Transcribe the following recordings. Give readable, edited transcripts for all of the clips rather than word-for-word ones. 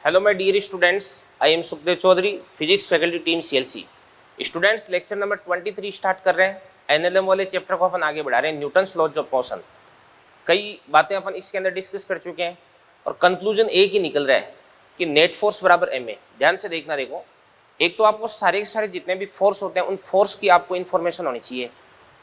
Hello my dear students, I am Sukhdev Chaudhary, physics faculty team CLC. Students, lecture number 23 start कर रहे हैं। NLM वाले chapter को अपन आगे बढ़ा रहे हैं, न्यूटन्स लॉज ऑफ मोशन। कई बातें अपन इसके अंदर डिस्कस कर चुके हैं और कंक्लूजन एक ही निकल रहा है कि नेट फोर्स बराबर एम ए। ध्यान से देखना, देखो, एक तो आपको सारे के सारे जितने भी फोर्स होते हैं उन फोर्स की आपको इन्फॉर्मेशन होनी चाहिए।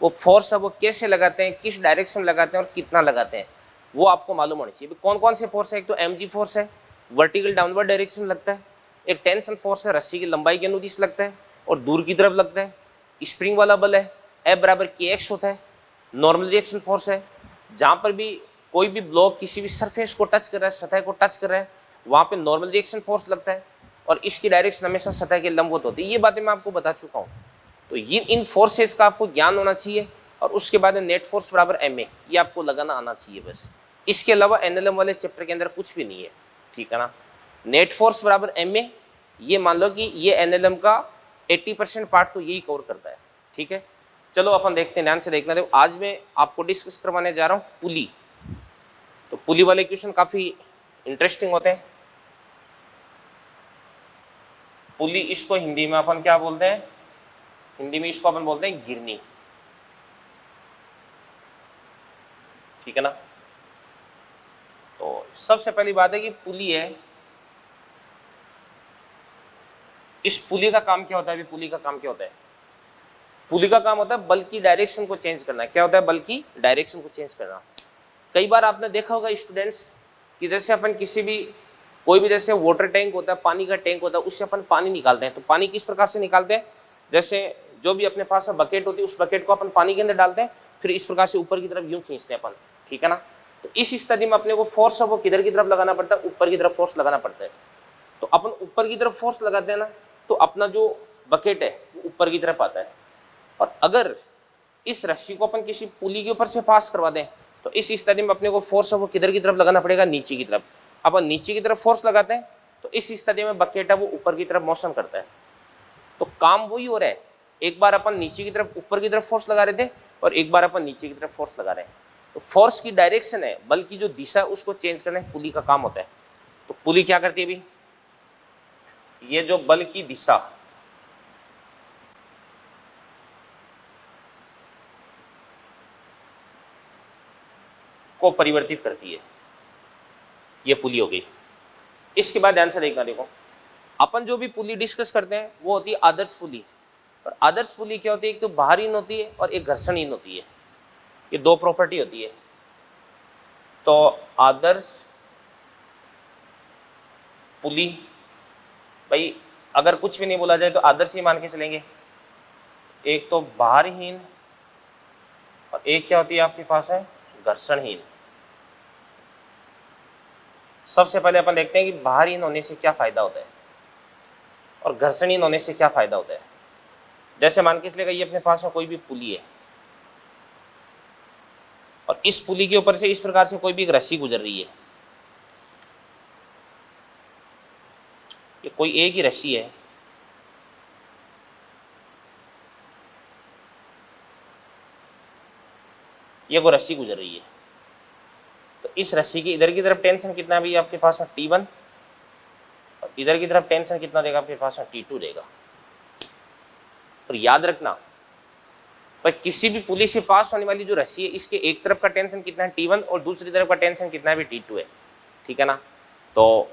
वो फोर्स है वो कैसे लगाते हैं, किस डायरेक्शन लगाते हैं और कितना लगाते हैं, वो आपको मालूम होनी चाहिए। कौन कौन से फोर्स है? एक तो एम जी फोर्स है, वर्टिकल डाउनवर्ड डायरेक्शन लगता है। एक टेंशन फोर्स है, रस्सी की लंबाई के अनुदिश लगता है और दूर की तरफ लगता है। स्प्रिंग वाला बल है, F बराबर के एक्स होता है। नॉर्मल रिएक्शन फोर्स है, जहां पर भी कोई भी ब्लॉक किसी भी सरफेस को टच कर रहा है, सतह को टच कर रहा है, वहां पे नॉर्मल रिएक्शन फोर्स लगता है और इसकी डायरेक्शन हमेशा सतह के लंबवत होती है। ये बातें मैं आपको बता चुका हूँ। तो ये इन फोर्सेस का आपको ज्ञान होना चाहिए और उसके बाद नेट फोर्स बराबर एम ए, ये आपको लगाना आना चाहिए बस। इसके अलावा एनएलएम वाले चैप्टर के अंदर कुछ भी नहीं है, ठीक है ना। नेट फोर्स बराबर एम ए, ये मान लो कि ये एनएलएम का 80% पार्ट तो यही कवर करता है, ठीक है। चलो अपन देखते हैं, ध्यान से देखना। देखो, आज मैं आपको डिस्कस करवाने जा रहा हूँ पुली। तो पुली वाले क्वेश्चन काफी इंटरेस्टिंग होते हैं। पुली, इसको हिंदी में अपन क्या बोलते हैं? हिंदी में इसको अपन बोलते हैं गिरनी, ठीक है ना। तो सबसे पहली बात है कि पुली है, इस पुली का काम क्या होता है? अभी पुली का काम क्या होता है? पुली का काम होता है बल की डायरेक्शन को चेंज करना। क्या होता है? बल की डायरेक्शन को चेंज करना। कई बार आपने देखा होगा स्टूडेंट्स कि जैसे अपन किसी भी कोई भी जैसे वाटर टैंक होता है, पानी का टैंक होता है, उससे अपन पानी निकालते हैं। तो पानी किस प्रकार से निकालते हैं? जैसे जो भी अपने पास बकेट होती है, उस बकेट को अपन पानी के अंदर डालते हैं, फिर इस प्रकार से ऊपर की तरफ यूं खींचते हैं अपन, ठीक है ना। तो इस स्थिति में अपने को फोर्स है वो किधर की तरफ लगाना पड़ता है? ऊपर की तरफ फोर्स लगाना पड़ता है। तो अपन ऊपर की तरफ फोर्स लगाते हैं ना, तो अपना जो बकेट है वो ऊपर की तरफ आता है। और अगर इस रस्सी को अपन किसी पुली के ऊपर से पास करवा दें तो इस स्थिति में अपने को फोर्स है वो किधर की तरफ लगाना पड़ेगा? नीचे की तरफ। अपन नीचे की तरफ फोर्स लगाते हैं तो इस स्थिति में बकेट है वो ऊपर की तरफ मोशन करता है। तो काम वही हो रहा है, एक बार अपन नीचे की तरफ ऊपर की तरफ फोर्स लगा रहे थे और एक बार अपन नीचे की तरफ फोर्स लगा रहे हैं। तो फोर्स की डायरेक्शन है, बल की जो दिशा है उसको चेंज करना पुली का काम होता है। तो पुली क्या करती है? अभी ये जो बल की दिशा को परिवर्तित करती है, ये पुली हो गई। इसके बाद ध्यान से देखना, देखो, अपन जो भी पुली डिस्कस करते हैं वो होती है आदर्श पुली। और आदर्श पुली क्या होती है? एक तो बाहरीन होती है और एक घर्षणहीन होती है। ये दो प्रॉपर्टी होती है। तो आदर्श पुली, भाई अगर कुछ भी नहीं बोला जाए तो आदर्श ही मान के चलेंगे। एक तो बाहरहीन और एक क्या होती है आपके पास है? घर्षणहीन। सबसे पहले अपन देखते हैं कि बाहरहीन होने से क्या फायदा होता है और घर्षणहीन होने से क्या फायदा होता है। जैसे मान के चलेगा ये अपने पास में कोई भी पुली है और इस पुली के ऊपर से इस प्रकार से कोई भी एक रस्सी गुजर रही है। ये कोई एक ही रस्सी है, ये वो रस्सी गुजर रही है। तो इस रस्सी की इधर की तरफ टेंशन कितना भी आपके पास में T1 और इधर की तरफ टेंशन कितना देगा आपके पास में T2 देगा। और याद रखना भाई, किसी भी पुली से पास होने वाली जो रस्सी है इसके एक तरफ का टेंशन कितना है T1 और दूसरी तरफ का टेंशन कितना भी T2 है, ठीक है ना। तो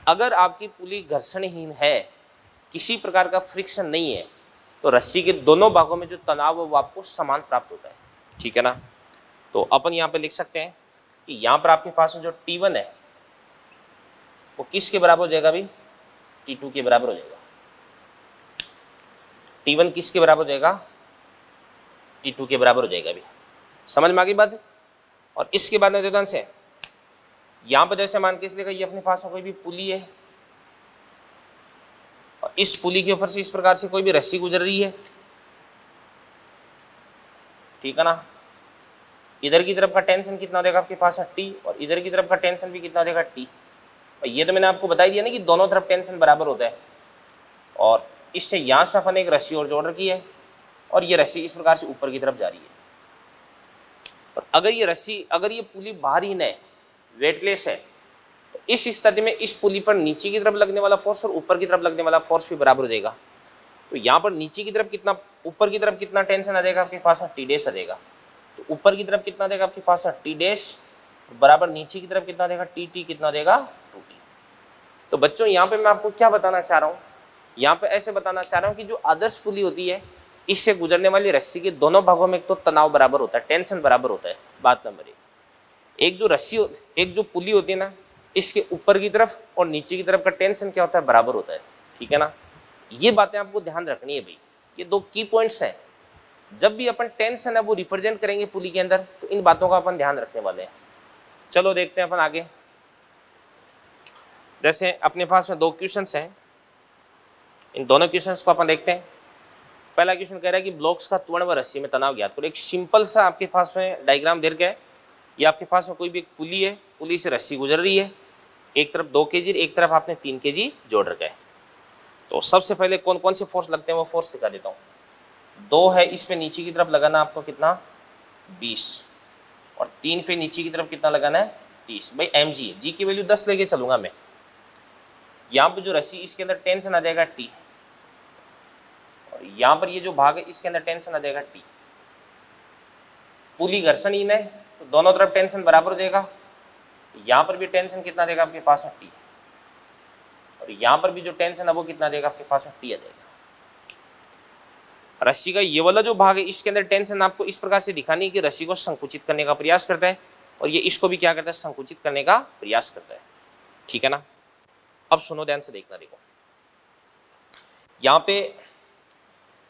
अगर आपकी पुली घर्षणहीन है, किसी प्रकार का फ्रिक्शन नहीं है, तो रस्सी के दोनों भागों में जो तनाव है वो आपको समान प्राप्त होता है, ठीक है ना। तो अपन यहाँ पे लिख सकते हैं कि यहाँ पर आपके पास जो T1 है वो किसके बराबर हो जाएगा? अभी T2 के बराबर हो जाएगा। T1 किसके बराबर हो जाएगा? T2 के बराबर हो जाएगा। अभी समझ में आ गई बात? और इसके बाद में ध्यान से यहाँ पर जैसे मान के इसलिए ये अपने पास में कोई भी पुली है और इस पुली के ऊपर से इस प्रकार से कोई भी रस्सी गुजर रही है, ठीक है ना। इधर की तरफ का टेंशन कितना देगा आपके पास है T और इधर की तरफ का टेंशन भी कितना देगा T। और ये तो मैंने आपको बता दिया ना कि दोनों तरफ टेंशन बराबर होता है। और इससे यहाँ से अपन एक रस्सी और जोड़ रखी है और ये रस्सी इस प्रकार से ऊपर की तरफ जा रही है। और अगर ये रस्सी, अगर ये पुली बाहरहीन है, वेटलेस है, तो इस स्थिति में इस पुली पर नीचे की तरफ लगने वाला फोर्स और ऊपर की तरफ लगने वाला फोर्स भी बराबर हो जाएगा। तो यहाँ पर नीचे की तरफ कितना, ऊपर की तरफ कितना टेंशन आ जाएगा आपके पास, टी डैश आ जाएगा। तो ऊपर की तरफ कितना देगा आपके पास, टी डैश बराबर नीचे की तरफ कितना देगा, टी टी कितना देगा, 2t। तो बच्चों यहाँ पे मैं आपको क्या बताना चाह रहा हूँ, यहाँ पे ऐसे बताना चाह रहा हूँ कि जो आदर्श पुली होती है इससे गुजरने वाली रस्सी के दोनों भागों में एक तो तनाव बराबर होता है, टेंशन बराबर होता है, बात नंबर एक जो रस्सी, एक जो पुली होती है ना, इसके ऊपर की तरफ और नीचे की तरफ का टेंशन क्या होता है, बराबर होता है, ठीक है ना। ये बातें आपको ध्यान रखनी है भाई, ये दो की पॉइंट्स हैं। जब भी अपन टेंशन है वो रिप्रेजेंट करेंगे पुली के अंदर, तो इन बातों का अपन ध्यान रखने वाले हैं। चलो देखते हैं अपन आगे। जैसे अपने पास में दो क्वेश्चंस हैं, इन दोनों क्वेश्चंस को अपन देखते हैं। पहला क्वेश्चन कह रहा है कि ब्लॉक्स का त्वरण व रस्सी में तनाव ज्ञात करो। एक सिंपल सा आपके पास में डायग्राम दे रखा है, ये आपके पास में कोई भी एक पुली है, पुली से रस्सी गुजर रही है, एक तरफ 2 kg एक तरफ आपने 3 kg जोड़ रखा है। तो सबसे पहले कौन कौन से फोर्स लगते हैं वो फोर्स दिखा देता हूँ। 2 है इस पे नीचे की तरफ लगाना आपको कितना, 20, और 3 पे नीचे की तरफ कितना लगाना है, 30। भाई एम जी, जी की वैल्यू 10 लेके चलूंगा मैं। यहाँ पे जो रस्सी इसके अंदर टेंशन आ जाएगा टी, और यहाँ पर ये जो भाग है इसके अंदर टेंशन आ जाएगा टी। पुली घर्षणहीन है तो दोनों तरफ टेंशन बराबर हो जाएगा। यहाँ पर भी टेंशन कितना देगा आपके पास है टी, और यहाँ पर भी जो टेंशन है वो कितना देगा आपके पास है टी आ जाएगा। रस्सी का ये वाला जो भाग है इसके अंदर टेंशन आपको इस प्रकार से दिखानी है कि रस्सी को संकुचित करने का प्रयास करता है, और ये इसको भी क्या करता है, संकुचित करने का प्रयास करता है, ठीक है ना। अब सुनो ध्यान से देखना, देखो यहाँ पे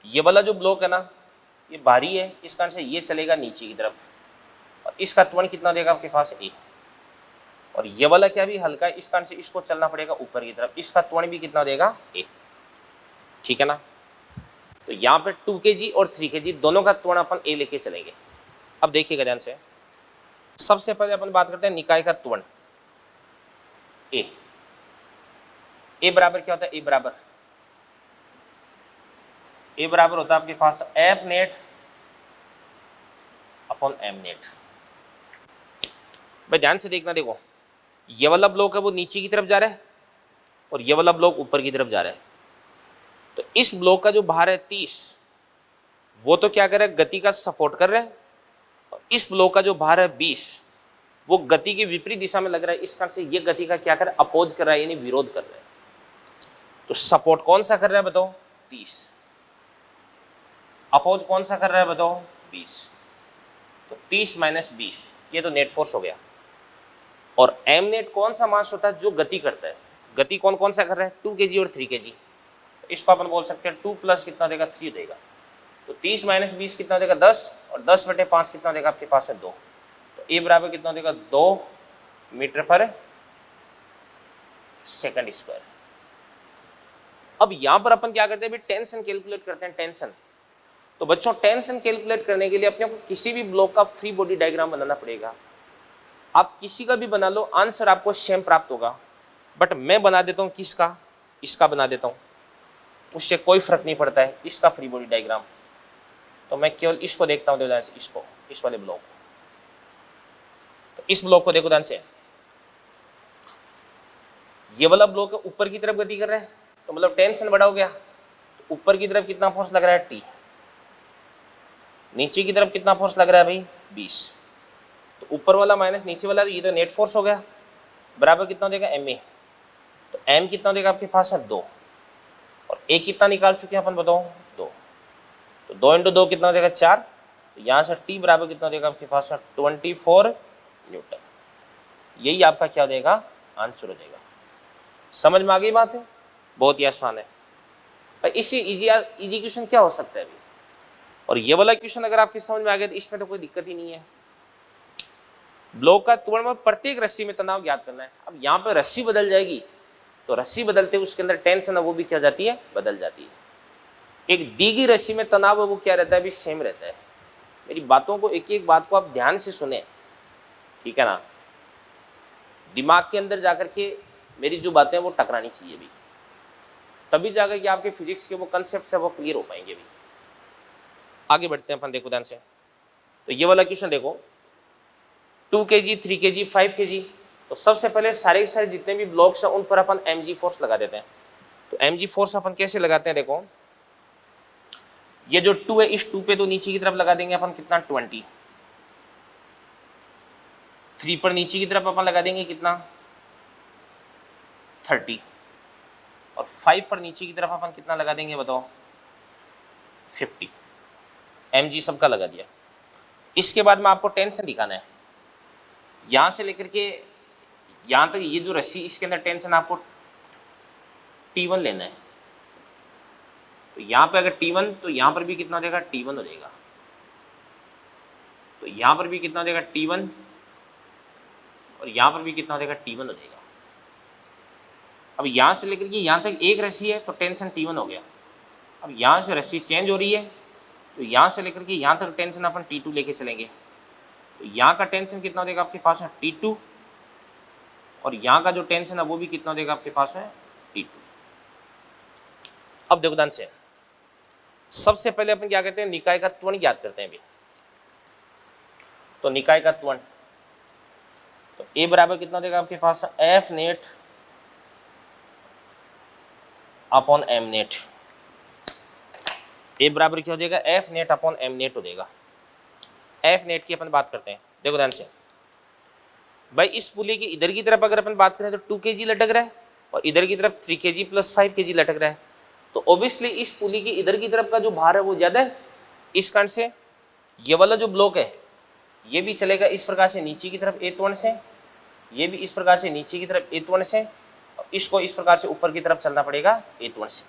ये वाला जो ब्लॉक है ना ये भारी है, इस कारण से ये चलेगा नीचे की तरफ, और इसका त्वरण कितना देगा आपके पास ए। और ये वाला क्या भी हल्का है, इस कारण से इसको चलना पड़ेगा ऊपर की तरफ, इसका त्वरण भी कितना देगा ए, ठीक है ना। तो यहाँ पे 2 kg और 3 kg दोनों का त्वरण अपन ए लेके चलेंगे। अब देखिएगा ध्यान से, सबसे पहले अपन बात करते हैं निकाय का त्वरण ए। ए बराबर क्या होता है, ए बराबर होता है आपके पास F net upon M net. भाई ध्यान से देखना, देखो ये वाला ब्लॉक है वो नीचे की तरफ जा रहा है, और ये वाला ब्लॉक ऊपर की तरफ जा रहा है। तो इस ब्लॉक का जो भार है 30, वो तो क्या कर रहा है, गति का सपोर्ट कर रहा है, और इस ब्लॉक का जो भार है 20, वो गति की विपरीत दिशा में लग रहा है, इस कारण से ये गति का क्या कर रहा है, अपोज कर रहा है, यानी विरोध कर रहा है। तो सपोर्ट कौन सा कर रहा है बताओ, 30, अपोज कौन सा कर रहा है बताओ, 20। तो 30 माइनस 20 ये तो नेट फोर्स हो गया। और एम नेट कौन सा मास होता है, जो गति करता है, गति कौन कौन सा कर रहा है, 2 kg और 3 kg। इसको अपन बोल सकते हैं 2 प्लस कितना देगा, 3 देगा। तो 30 माइनस 20 कितना देगा, 10, और 10/5 कितना देगा आपके पास है 2। तो ए बराबर कितना देगा, 2 मीटर पर सेकंड स्क्वायर। अब यहां पर अपन क्या करते हैं, टेंशन कैलकुलेट करते हैं, टेंशन। तो बच्चों टेंशन कैलकुलेट करने के लिए अपने को किसी भी ब्लॉक का फ्री बॉडी डायग्राम बनाना पड़ेगा। आप किसी का भी बना लो, आंसर आपको सेम प्राप्त होगा, बट मैं बना देता हूं किसका, इसका बना देता हूं, उससे कोई फर्क नहीं पड़ता है, इसका फ्री बॉडी डायग्राम। तो मैं केवल इसको देखता हूं ध्यान से, इसको, इस वाले ब्लॉक को। तो इस ब्लॉक को देखो ध्यान से, ये वाला ब्लॉक ऊपर की तरफ गति कर रहा है, तो मतलब टेंशन बड़ा हो गया। तो ऊपर की तरफ कितना फोर्स लग रहा है, टी। नीचे की तरफ कितना फोर्स लग रहा है भाई, 20। तो ऊपर वाला माइनस नीचे वाला, ये तो नेट फोर्स हो गया, बराबर कितना देगा, एम ए। तो एम कितना देगा आपके पास है 2, और ए कितना निकाल चुके हैं अपन बताओ, 2। तो 2 × 2 कितना देगा, 4। तो यहाँ से टी बराबर कितना देगा आपके पास है 24 न्यूटन। यही आपका क्या देगा, आंसर हो जाएगा। समझ में आ गई बात है, बहुत ही आसान है भाई। इसी इजी क्वेश्चन क्या हो सकता है अभी। और ये वाला क्वेश्चन अगर आपकी समझ में आ गया तो इसमें तो कोई दिक्कत ही नहीं है। ब्लॉक का त्वरण में प्रत्येक रस्सी में तनाव ज्ञात करना है। अब यहाँ पे रस्सी बदल जाएगी, तो रस्सी बदलते उसके अंदर टेंशन है वो भी क्या जाती है, बदल जाती है। एक दी गई रस्सी में तनाव है वो क्या रहता है, भी सेम रहता है। मेरी बातों को, एक एक बात को आप ध्यान से सुने, ठीक है ना। दिमाग के अंदर जाकर के मेरी जो बातें हैं वो टकरानी चाहिए भी, तभी जाकर के आपके फिजिक्स के वो कंसेप्ट है वो क्लियर हो पाएंगे भी। आगे बढ़ते हैं अपन, देखो ध्यान से। तो ये वाला क्वेश्चन देखो, 2 kg, 3 kg, 5 kg, तो सबसे पहले सारे के सारे जितने भी ब्लॉक्स हैं उन पर अपन mg फोर्स लगा देते हैं। तो mg फोर्स अपन कैसे लगाते हैं, देखो ये जो 2 है इस 2 पे तो नीचे की तरफ लगा देंगे अपन कितना 20, 3 पर नीचे की तरफ अपन लगा देंगे कितना 30 और 5 पर नीचे की तरफ अपन कितना लगा देंगे बताओ 50। mg सबका लगा दिया। इसके बाद में आपको टेंशन दिखाना है, यहां से लेकर के यहां तक ये जो रस्सी इसके अंदर टेंशन आपको T1 लेना है। तो यहां पे अगर T1 तो यहां पर भी कितना हो जाएगा T1 हो जाएगा, तो यहां पर भी कितना हो जाएगा T1 और यहां पर भी कितना हो जाएगा T1 हो जाएगा। अब यहां से लेकर के यहां तक एक रस्सी है तो टेंशन T1 हो गया। अब यहां से रस्सी चेंज हो रही है तो यहां से लेकर के यहां तक टेंशन अपन T2 लेके चलेंगे। तो यहाँ का टेंशन कितना हो जाएगा आपके पास में T2 और यहाँ का जो टेंशन है वो भी कितना हो जाएगा आपके पास में T2। अब देखो ध्यान से, सबसे पहले अपन क्या करते हैं निकाय का त्वरण ज्ञात करते हैं अभी। तो निकाय का त्वरण तो A बराबर कितना हो जाएगा आपके पास F net upon M net. A बराबर क्या हो जाएगा F net upon M net हो जाएगा। F नेट की अपन बात करते हैं, देखो ध्यान से भाई इस पुली की इधर की तरफ अगर अपन बात करें तो 2 kg लटक रहा है और इधर की तरफ 3 kg प्लस 5 kg लटक रहा है। तो ऑब्वियसली इस पुली की इधर की तरफ का जो भार है वो ज्यादा है। इस कारण से ये वाला जो ब्लॉक है ये भी चलेगा इस प्रकार से नीचे की तरफ A त्वरण से, ये भी इस प्रकार से नीचे की तरफ A त्वरण से और इसको इस प्रकार से ऊपर की तरफ चलना पड़ेगा A त्वरण से।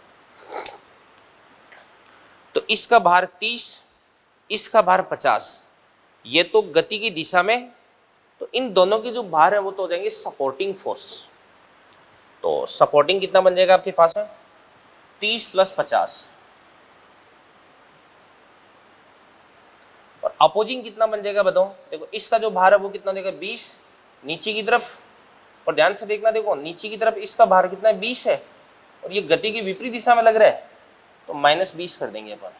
तो इसका भार 30, इसका भार 50, ये तो गति की दिशा में, तो इन दोनों के जो भार है वो तो हो जाएंगे सपोर्टिंग फोर्स। तो सपोर्टिंग कितना बन जाएगा आपके पास में 30 प्लस 50 और अपोजिंग कितना बन जाएगा बताओ। देखो इसका जो भार है वो कितना देगा 20 नीचे की तरफ, और ध्यान से देखना देखो नीचे की तरफ इसका भार कितना है 20 है और ये गति की विपरीत दिशा में लग रहा है तो -20 कर देंगे अपन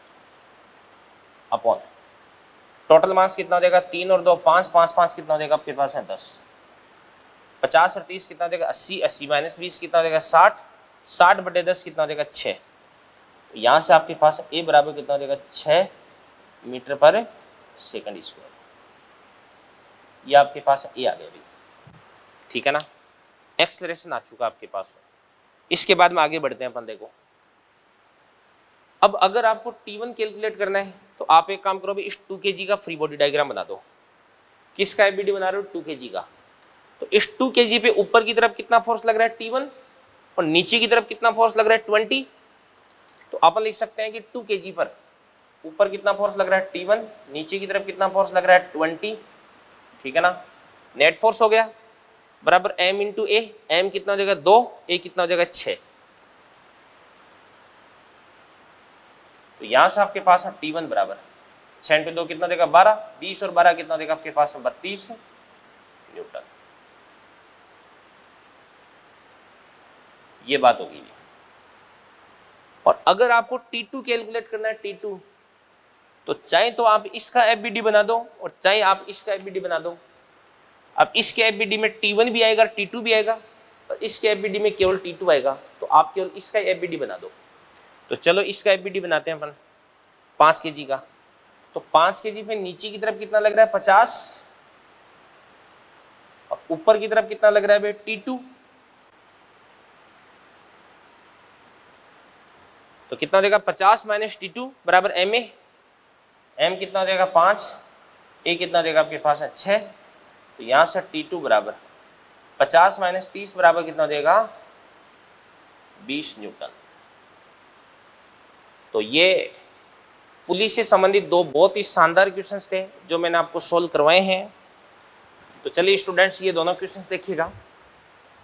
अपॉन टोटल मास कितना हो जाएगा 3 और 2 5, 5 5 कितना हो जाएगा आपके पास है 10, 50 और 30 कितना हो जाएगा 80, 80 माइनस 20 कितना हो जाएगा 60, 60 बटे 10 कितना हो जाएगा 6। तो यहाँ से आपके पास A बराबर कितना हो जाएगा 6 मीटर पर सेकंड स्क्वायर। ये आपके पास A आ गया अभी, ठीक है ना। एक्सेलरेशन आ चुका आपके पास। इसके बाद में आगे बढ़ते हैं अपन। देखो अब अगर आपको T1 कैलकुलेट करना है तो आप एक काम करो भी इस 2 kg का फ्री बॉडी डायग्राम बना दो। किसका एबीडी बना रहे हो 2 kg का। तो इस 2 kg पे ऊपर की तरफ कितना फोर्स लग रहा है T1 और नीचे की तरफ कितना फोर्स लग रहा है 20। तो अपन लिख सकते हैं कि 2 kg पर ऊपर कितना फोर्स लग रहा है T1, नीचे की तरफ कितना फोर्स लग रहा है 20, ठीक है ना। नेट फोर्स हो गया बराबर m इंटू ए, m कितना हो जाएगा 2, a कितना हो जाएगा 6। तो यहां से आपके पास है T1 बराबर 6 इंटू 2 कितना देगा 12, 20 और 12 कितना देगा आपके पास 32 न्यूटन। ये बात होगी। और अगर आपको T2 कैलकुलेट करना है T2 तो चाहे तो आप इसका एफबीडी बना दो और चाहे आप इसका एफबीडी बना दो। अब इसके एफबीडी में T1 भी आएगा T2 भी आएगा और इसके एफबीडी में केवल T2 आएगा। तो आप केवल इसका एफबीडी बना दो। तो चलो इसका एफबीडी बनाते हैं अपन 5 kg का। तो 5 kg पे नीचे की तरफ कितना लग रहा है 50 और ऊपर की तरफ कितना लग रहा है भाई T2। तो कितना हो जाएगा 50 माइनस T2 बराबर एम ए। एम कितना हो जाएगा 5, ए कितना हो जाएगा आपके पास है 6। तो यहां से T2 बराबर 50 माइनस 30 बराबर कितना हो जाएगा 20 न्यूटन। तो ये पुली से संबंधित दो बहुत ही शानदार क्वेश्चंस थे जो मैंने आपको सोल्व करवाए हैं। तो चलिए स्टूडेंट्स ये दोनों क्वेश्चंस देखिएगा।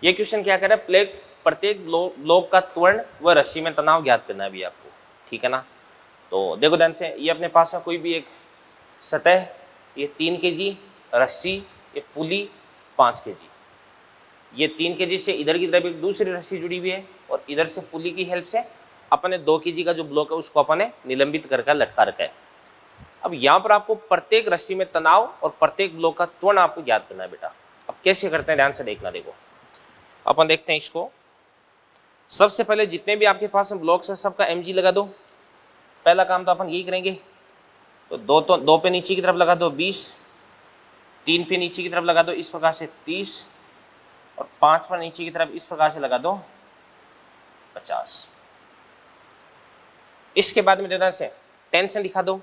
ये क्वेश्चन क्या कर रहा है प्रत्येक ब्लॉक का त्वरण व रस्सी में तनाव ज्ञात करना है भी आपको, ठीक है ना। तो देखो ध्यान से, ये अपने पास में कोई भी एक सतह, ये 3 kg रस्सी, ये पुली 5 kg, ये 3 kg से इधर की तरफ एक दूसरी रस्सी जुड़ी हुई है और इधर से पुली की हेल्प से अपने 2 kg का जो ब्लॉक है उसको अपने निलंबित करके लटका रखा है। अब यहाँ पर आपको प्रत्येक रस्सी में तनाव और प्रत्येक ब्लॉक का त्वरण आपको ज्ञात करना है बेटा। अब अब कैसे करते हैं ध्यान से देखना। देखो अपन देखते हैं इसको। सबसे पहले जितने भी आपके पास में ब्लॉक्स है सबका mg लगा दो। पहला काम तो अपन यही करेंगे। तो दो पे नीचे की तरफ लगा दो 20, 3 पे नीचे की तरफ लगा दो इस प्रकार से 30, और 5 पर नीचे की तरफ इस प्रकार से लगा दो 50। इसके बाद में देना से टेंशन दिखा दो।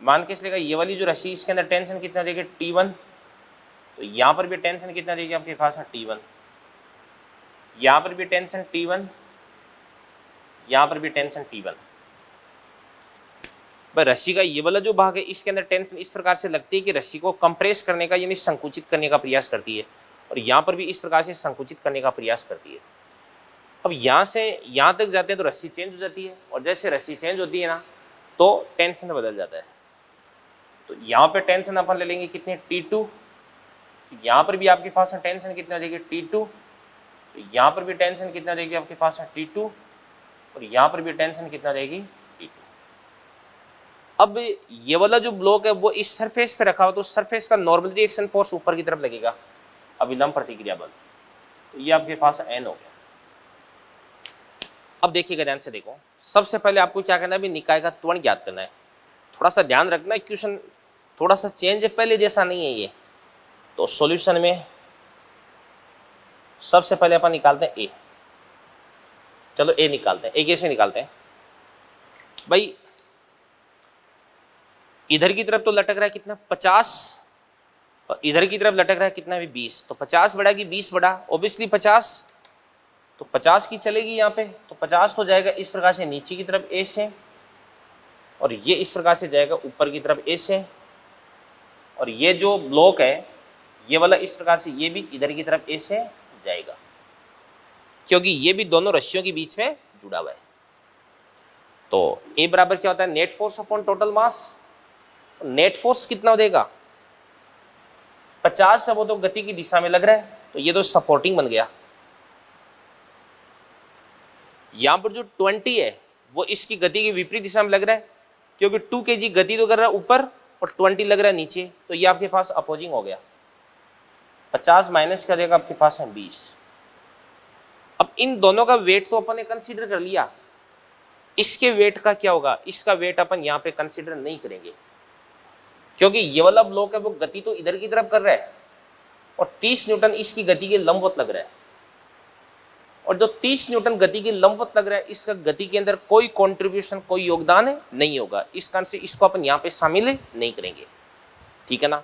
मान के इसलिए ये वाली जो रस्सी इसके अंदर टेंशन कितना देगी T1, तो यहाँ पर भी टेंशन कितना देगी आपके पास है T1, यहाँ पर भी टेंशन T1, यहाँ पर भी टेंशन T1। भाई रस्सी का ये वाला जो भाग है इसके अंदर टेंशन इस प्रकार से लगती है कि रस्सी को कंप्रेस करने का यानी संकुचित करने का प्रयास करती है, और यहाँ पर भी इस प्रकार से संकुचित करने का प्रयास करती है। अब यहाँ से यहाँ तक जाते हैं तो रस्सी चेंज हो जाती है, और जैसे रस्सी चेंज होती है ना तो टेंशन बदल जाता है। तो यहाँ पे टेंशन अपन ले लेंगे कितने T2, यहाँ पर भी आपके पास टेंशन कितना देगी T2, तो यहाँ पर भी टेंशन कितना देगी आपके पास T2, और यहाँ पर भी टेंशन कितना देगी T2। अब ये वाला जो ब्लॉक है वो इस सरफेस पे रखा हो तो सरफेस का नॉर्मल रिएक्शन फोर्स ऊपर की तरफ लगेगा, अभिलंब प्रतिक्रिया बल, तो ये आपके पास N हो गया। अब देखिएगा ध्यान से देखो, सबसे पहले आपको क्या करना है, अभी निकाय का त्वरण ज्ञात करना है। थोड़ा सा ध्यान रखना, क्वेश्चन थोड़ा सा चेंज है, पहले जैसा नहीं है ये। तो सॉल्यूशन में सबसे पहले अपन निकालते हैं ए। चलो ए निकालते हैं। ए कैसे निकालते हैं भाई, इधर की तरफ तो लटक रहा है कितना 50, और इधर की तरफ लटक रहा है कितना भी 20, तो 50 बढ़ा कि 20 बढ़ा, ऑब्वियसली 50, तो 50 की चलेगी यहाँ पे, तो 50 तो जाएगा इस प्रकार से नीचे की तरफ ए से, और ये इस प्रकार से जाएगा ऊपर की तरफ ए से, और ये जो ब्लॉक है ये वाला इस प्रकार से ये भी इधर की तरफ ए से जाएगा, क्योंकि ये भी दोनों रस्सियों के बीच में जुड़ा हुआ है। तो ए बराबर क्या होता है, net force upon total mass. Net force कितना देगा 50 है, वो तो गति की दिशा में लग रहा है, तो ये तो सपोर्टिंग बन गया। यहां पर जो 20 है वो इसकी गति की विपरीत दिशा में लग रहा है, क्योंकि 2 kg गति तो कर रहा है ऊपर और 20 लग रहा है नीचे, तो ये आपके पास अपोजिंग हो गया। 50 माइनस क्या देगा आपके पास है 20। अब इन दोनों का वेट तो अपन ने कंसीडर कर लिया, इसके वेट का क्या होगा, इसका वेट अपन यहाँ पे कंसीडर नहीं करेंगे, क्योंकि ये वाला ब्लॉक है वो गति तो इधर की तरफ कर रहा है, और 30 न्यूटन इसकी गति के लंबवत लग रहा है, और जो 30 न्यूटन गति के लंबवत लग रहा है इसका गति के अंदर कोई कंट्रीब्यूशन, कोई योगदान नहीं होगा। इस कारण से इसको अपन यहाँ पे शामिल नहीं करेंगे, ठीक है ना।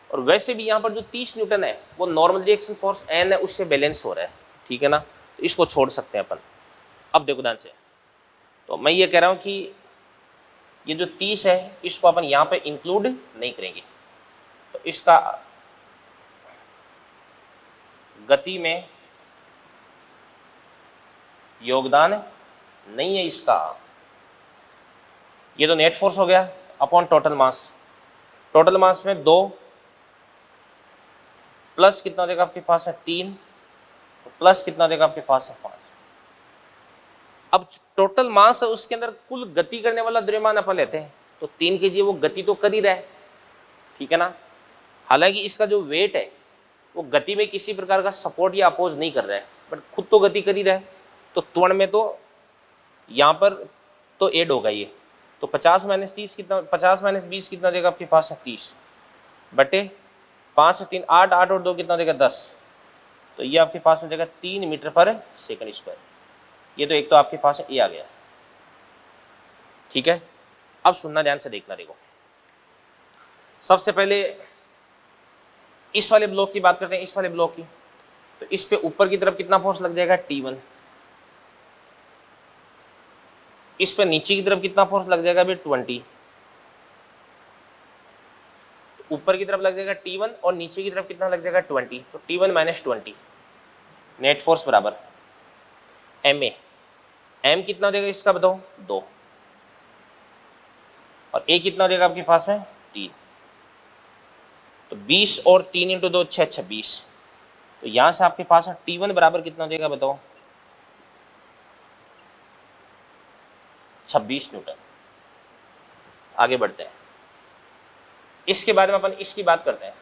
और वैसे भी यहाँ पर जो 30 न्यूटन है वो नॉर्मल रिएक्शन फोर्स N है, उससे बैलेंस हो रहा है, ठीक है ना, तो इसको छोड़ सकते हैं अपन। अब देखो ध्यान से, तो मैं ये कह रहा हूँ कि ये जो 30 है इसको अपन यहाँ पे इंक्लूड नहीं करेंगे, तो इसका गति में योगदान नहीं है इसका। ये तो नेट फोर्स हो गया upon total mass. Total mass में 2 प्लस कितना देगा आपके पास है 3, प्लस कितना देगा आपके पास है 5। अब टोटल मास है उसके अंदर कुल गति करने वाला द्रव्यमान अपन लेते हैं, तो 3 kg वो गति तो कर ही रहा है, ठीक है ना। हालांकि इसका जो वेट है वो गति में किसी प्रकार का सपोर्ट या अपोज नहीं कर रहा है, बट खुद तो गति कर ही रहा है, तो त्वरण में तो यहाँ पर तो एड होगा ये। तो 50 माइनस 30 कितना, 50 माइनस 20 कितना देगा आपके पास है 30, बटे 5 से 3 8, 8 और 2 कितना देगा 10, तो ये आपके पास हो जाएगा 3 मीटर पर सेकंड स्क्वायर। ये तो एक तो आपके पास ये आ गया, ठीक है। अब सुनना ध्यान से देखना, देखो सबसे पहले इस वाले ब्लॉक की बात करते हैं, इस वाले ब्लॉक की। तो इस पे ऊपर की तरफ कितना फोर्स लग जाएगा T1, इस पे नीचे की तरफ कितना फोर्स लग जाएगा अभी 20, ऊपर की तरफ लग जाएगा T1 और नीचे की तरफ कितना लग जाएगा 20, तो T1 माइनस 20 नेट फोर्स बराबर MA। M कितना देगा इसका बताओ 2, और A कितना देगा आपके पास में 3, तो 20 और 3 इंटू 2 6 26, तो यहां से आपके पास T1 बराबर कितना देगा बताओ 26 न्यूटन। आगे बढ़ते हैं, इसके बाद में अपन इसकी बात करते हैं।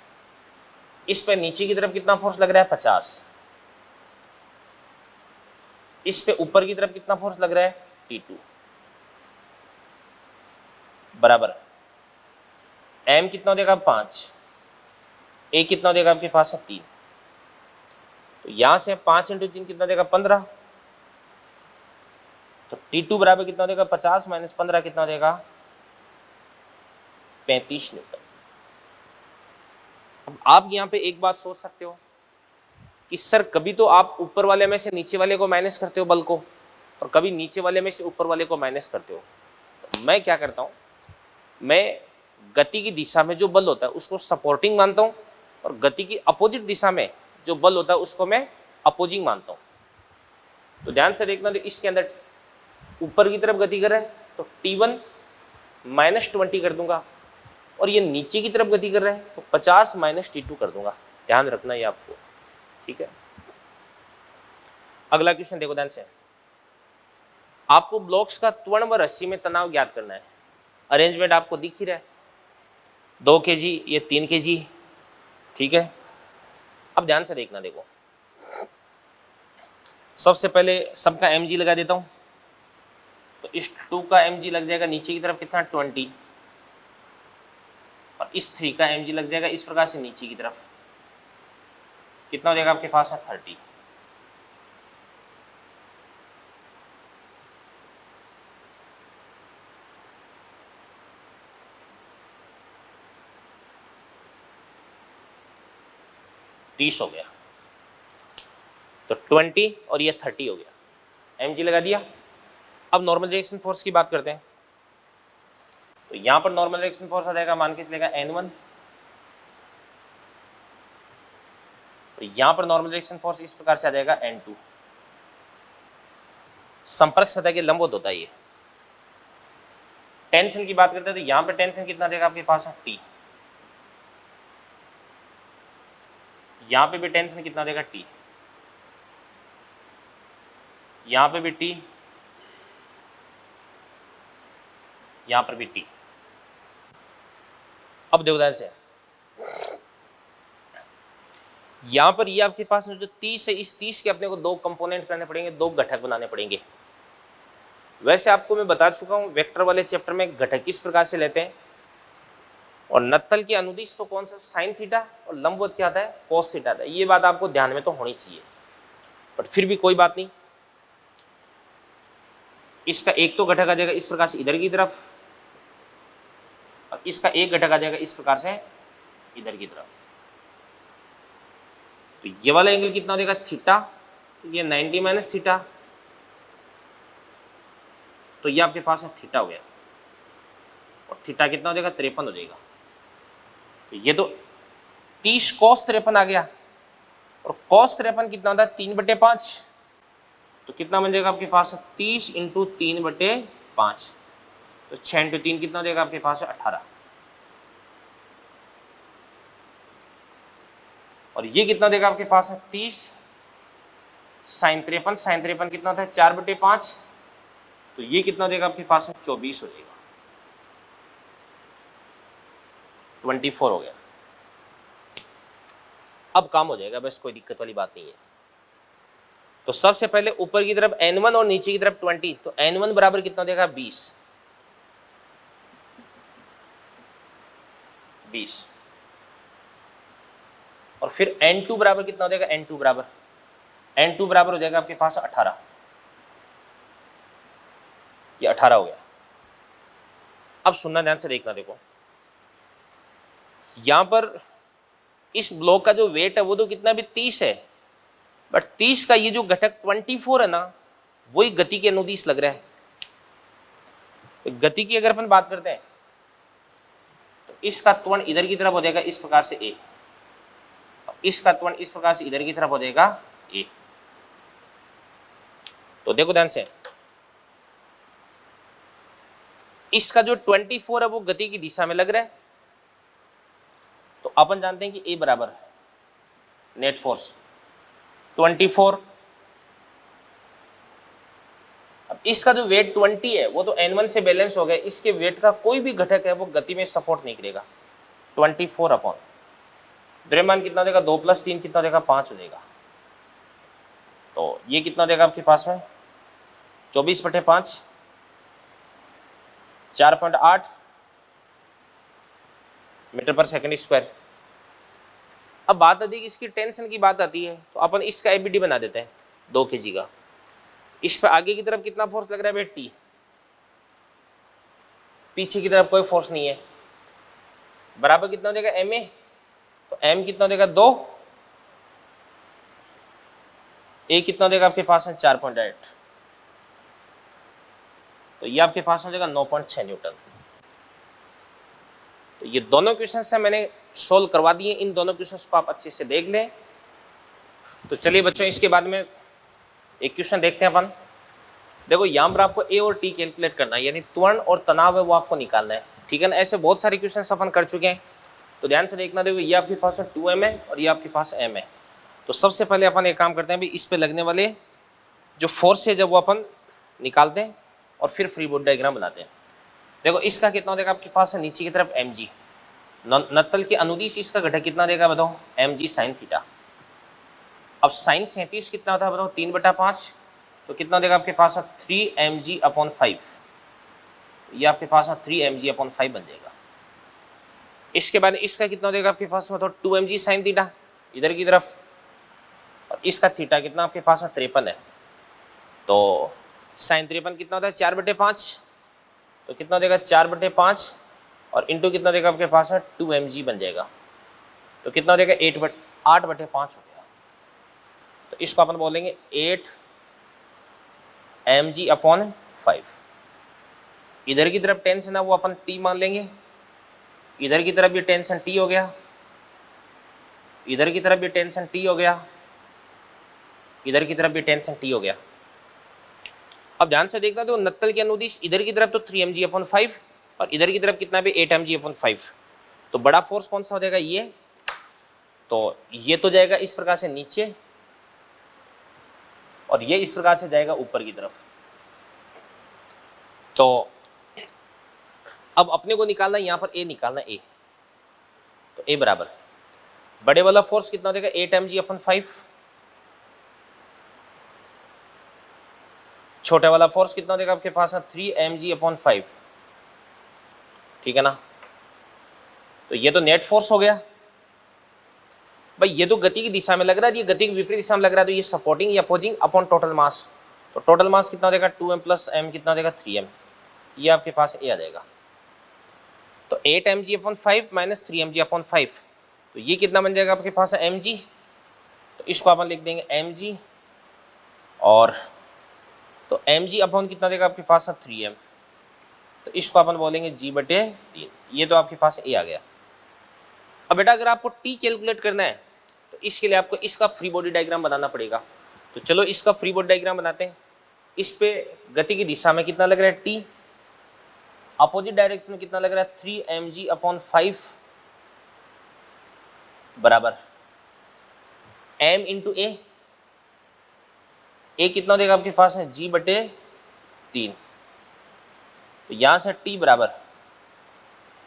इस पे नीचे की तरफ कितना फोर्स लग रहा है 50, इस पे ऊपर की तरफ कितना फोर्स लग रहा है T2, बराबर M कितना देगा 5, A कितना देगा आपके पास है 3, तो यहां से 5 इंटू 3 कितना देगा 15, तो T2 बराबर कितना देगा 50 माइनस 15 कितना देगा 35 न्यूटन। अब आप यहां पे एक बात सोच सकते हो कि सर कभी तो आप ऊपर वाले में से नीचे वाले को माइनस करते हो बल को, और कभी नीचे वाले में से ऊपर वाले को माइनस करते हो। तो मैं क्या करता हूं, मैं गति की दिशा में जो बल होता है उसको सपोर्टिंग मानता हूं, और गति की अपोजिट दिशा में जो बल होता है उसको मैं अपोजिंग मानता हूं। तो ध्यान से देखना, तो इसके अंदर ऊपर की तरफ गति कर रहा है तो T1 माइनस 20 कर दूंगा, और ये नीचे की तरफ गति कर रहा है तो 50 माइनस T2 कर दूंगा। ध्यान रखना ये आपको, ठीक है। अगला क्वेश्चन देखो ध्यान से, आपको ब्लॉक्स का त्वरण व रस्सी में तनाव ज्ञात करना है। अरेंजमेंट आपको दिख ही रहा है, 2 kg ये 3 kg, ठीक है। अब ध्यान से देखना, देखो सबसे पहले सबका mg लगा देता हूं, तो इस 2 का mg लग जाएगा नीचे की तरफ कितना 20, और इस 3 का mg लग जाएगा इस प्रकार से नीचे की तरफ कितना हो जाएगा आपके पास है 30। हो गया, तो 20 और ये 30 हो गया, mg लगा दिया। अब नॉर्मल रिएक्शन फोर्स की बात करते हैं, तो यहां पर नॉर्मल रिएक्शन फोर्स आ जाएगा, मान के चलेगा N1, तो यहां पर नॉर्मल रिएक्शन फोर्स इस प्रकार से आ जाएगा N2। संपर्क सतह के लंबवत होता है ये। टेंशन की बात करते हैं तो यहां पर टेंशन कितना देगा आपके पास है T, यहां पे भी टेंशन कितना देगा T, यहां पे भी T, यहां पर भी T। अब देखो ध्यान से, यहां पर ये आपके पास जो 30 है, इस 30 के अपने को 2 कंपोनेंट करने पड़ेंगे, 2 घटक बनाने पड़ेंगे। वैसे आपको मैं बता चुका हूं वेक्टर वाले चैप्टर में घटक किस प्रकार से लेते हैं, और नत्तल की अनुदिश तो कौन सा साइन थीटा, और लंबवत क्या आता है कोस थीटा आता है। ये बात आपको ध्यान में तो होनी चाहिए, बट फिर भी कोई बात नहीं। इसका एक तो घटक आ जाएगा इस प्रकार से इधर की तरफ, और इसका एक घटक आ जाएगा इस प्रकार से इधर की तरफ। तो ये वाला एंगल कितना हो जाएगा थीटा, तो ये 90 माइनस थीटा, तो ये आपके पास है थीटा हो गया, और थीटा कितना हो जाएगा 53 हो जाएगा। तो ये तो 30 cos 53 आ गया, और cos 53 कितना होता है 3/5, तो कितना बन जाएगा आपके पास 30 इंटू 3/5, तो 6 इंटू 3 कितना हो जाएगा आपके पास 18, और ये कितना देगा आपके पास है 30 साइन 53, साइन 53 कितना होता है 4/5, तो ये कितना देगा आपके पास है 24 हो जाएगा, 24 हो गया। अब काम हो जाएगा, बस कोई दिक्कत वाली बात नहीं है। तो सबसे पहले ऊपर की तरफ N1 और नीचे की तरफ 20, तो N1 बराबर कितना देगा 20, और फिर N2 बराबर कितना हो जाएगा, N2 बराबर हो जाएगा आपके पास 18, ये 18 हो गया। अब सुनना ध्यान से देखना, देखो यहां पर इस ब्लॉक का जो वेट है वो तो कितना भी 30 है, बट 30 का ये जो घटक 24 है ना, वही गति के अनुदिश लग रहा है। तो गति की अगर अपन बात करते हैं तो इसका त्वरण इधर की तरफ हो जाएगा इस प्रकार से A, इसका त्वरण इस प्रकार से इधर की तरफ हो जाएगा A। तो देखो ध्यान से, इसका जो 24 है वो गति की दिशा में लग रहा है, तो अपन जानते हैं कि A बराबर नेट फोर्स 24, अब इसका जो वेट 20 है वो तो N1 से बैलेंस हो गया, इसके वेट का कोई भी घटक है वो गति में सपोर्ट नहीं करेगा, 24 अपॉन द्रव्यमान कितना हो जाएगा, 2 + 3 कितना हो जाएगा, 5 हो जाएगा। तो ये कितना हो जाएगा आपके पास में, 24/5, 4.8 मीटर पर सेकंड स्क्वायर। अब बात आती है कि इसकी टेंशन की बात आती है, तो अपन इसका एबीडी बना देते हैं 2 kg का। इस पर आगे की तरफ कितना फोर्स लग रहा है भाई, टी। पीछे की तरफ कोई फोर्स नहीं है, बराबर कितना हो जाएगा एम ए। तो एम कितना हो जाएगा 2, ए कितना हो जाएगा आपके पास में 4.8, तो ये आपके पास हो जाएगा 9.6 न्यूटन। तो ये दोनों क्वेश्चन से मैंने सोल्व करवा दिए, इन दोनों क्वेश्चन को आप अच्छे से देख लें। तो चलिए बच्चों, इसके बाद में एक क्वेश्चन देखते हैं अपन। देखो यहाँ पर आपको ए और टी कैलकुलेट करना है, यानी त्वरण और तनाव है वो आपको निकालना है, ठीक है ना। ऐसे बहुत सारे क्वेश्चन अपन कर चुके हैं, तो ध्यान से देखना। देखो ये आपके पास 2m है और ये आपके पास m है। तो सबसे पहले अपन एक काम करते हैं, भाई इस पे लगने वाले जो फोर्स है जब वो अपन निकालते हैं और फिर फ्री बॉडी डायग्राम बनाते हैं। देखो इसका कितना हो जाएगा आपके पास है, नीचे की तरफ mg, नत्तल के अनुदिश इसका घटक कितना देगा बताओ, mg sin थीटा। अब sin 37 कितना होता है बताओ, 3/5, तो कितना देगा आपके पास 3mg/5, ये आपके पास 3mg/5 बन जाएगा। इसके बाद इसका कितना देगा आपके पास बताओ, 2mg sin थीटा इधर की तरफ, और इसका थीटा कितना आपके पास 53 है, तो sin 53 कितना होता है 4/5, तो कितना देगा 4/5 और इंटू कितना देगा आपके पास 2mg बन जाएगा, तो कितना देगा 8/5 हो गया। तो इसको अपन बोलेंगे 8mg/5। इधर की तरफ टेंशन है वो अपन t मान लेंगे, इधर की तरफ भी टेंशन t हो गया, इधर की तरफ भी टेंशन t हो गया, इधर की तरफ भी टेंशन t हो गया। अब ध्यान से देखना, तो नत्तल के अनुदिश इधर की तरफ तो 3mg/5 और इधर की तरफ कितना भी 8mg/5, तो बड़ा फोर्स कौन सा हो जाएगा ये, तो ये तो जाएगा इस प्रकार से नीचे और ये इस प्रकार से जाएगा ऊपर की तरफ। तो अब अपने को निकालना है यहाँ पर ए निकालना ए, तो ए बराबर बड़े वाला फोर्स कितना हो जाएगा 8mg/5, छोटे वाला फोर्स कितना देगा आपके पास 3mg/5, ठीक है ना। तो ये तो नेट फोर्स हो गया भाई, ये तो गति की दिशा में लग रहा है, ये गति की विपरीत दिशा में लग रहा है, तो ये सपोर्टिंग या अपोजिंग अपॉन टोटल मास, तो टोटल मास कितना देगा 2m + m कितना देगा 3m, ये आपके पास ए आ जाएगा। तो 8mg/5 - 3mg/5, तो ये कितना बन जाएगा आपके पास mg, तो इसको अपन लिख देंगे mg, और तो mg अपॉन कितना देगा आपके पास 3m, तो इसको अपन बोलेंगे g/3, ये तो आपके पास ए आ गया। अब बेटा अगर आपको t कैलकुलेट करना है तो इसके लिए आपको इसका फ्री बॉडी डायग्राम बनाना पड़ेगा। तो चलो इसका फ्री बॉडी डायग्राम बनाते हैं। इस पे गति की दिशा में कितना लग रहा है t, अपोजिट डायरेक्शन में कितना लग रहा है 3mg/5 बराबर m इंटू ए, ए कितना देगा आपके पास है g/3, तो यहां से t बराबर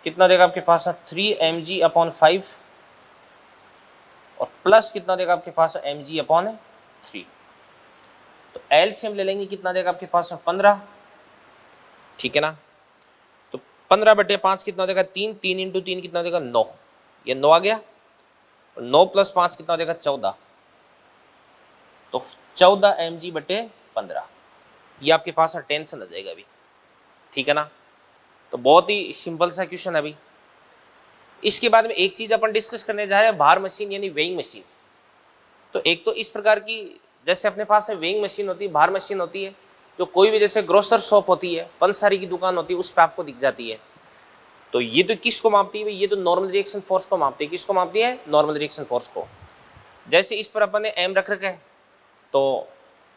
कितना देगा आपके पास 3mg/5 और प्लस कितना देगा आपके पास mg/3, तो एलसीएम ले लेंगे कितना देगा आपके पास 15, ठीक है ना। तो 15/5 कितना देगा 3, 3 इंटू 3 कितना देगा 9, ये 9 आ गया, और 9 + 5 कितना देगा 14, तो 14 mg/15, ये आपके पास टेंशन आ जाएगा अभी, ठीक है ना। तो बहुत ही सिंपल सा क्वेश्चन है अभी। इसके बाद में एक चीज अपन डिस्कस करने जा रहे हैं, भार मशीन यानी वेइंग मशीन। तो एक तो इस प्रकार की जैसे अपने पास है वेइंग मशीन होती है, भार मशीन होती है, जो कोई भी जैसे ग्रोसर शॉप होती है, पंसारी की दुकान होती है, उस पर आपको दिख जाती है। तो ये तो किसको मापती है, ये तो नॉर्मल रिएक्शन फोर्स को मापती है। किसको मापती है, नॉर्मल रिएक्शन फोर्स को। जैसे इस पर अपन ने एम रख रखा है, तो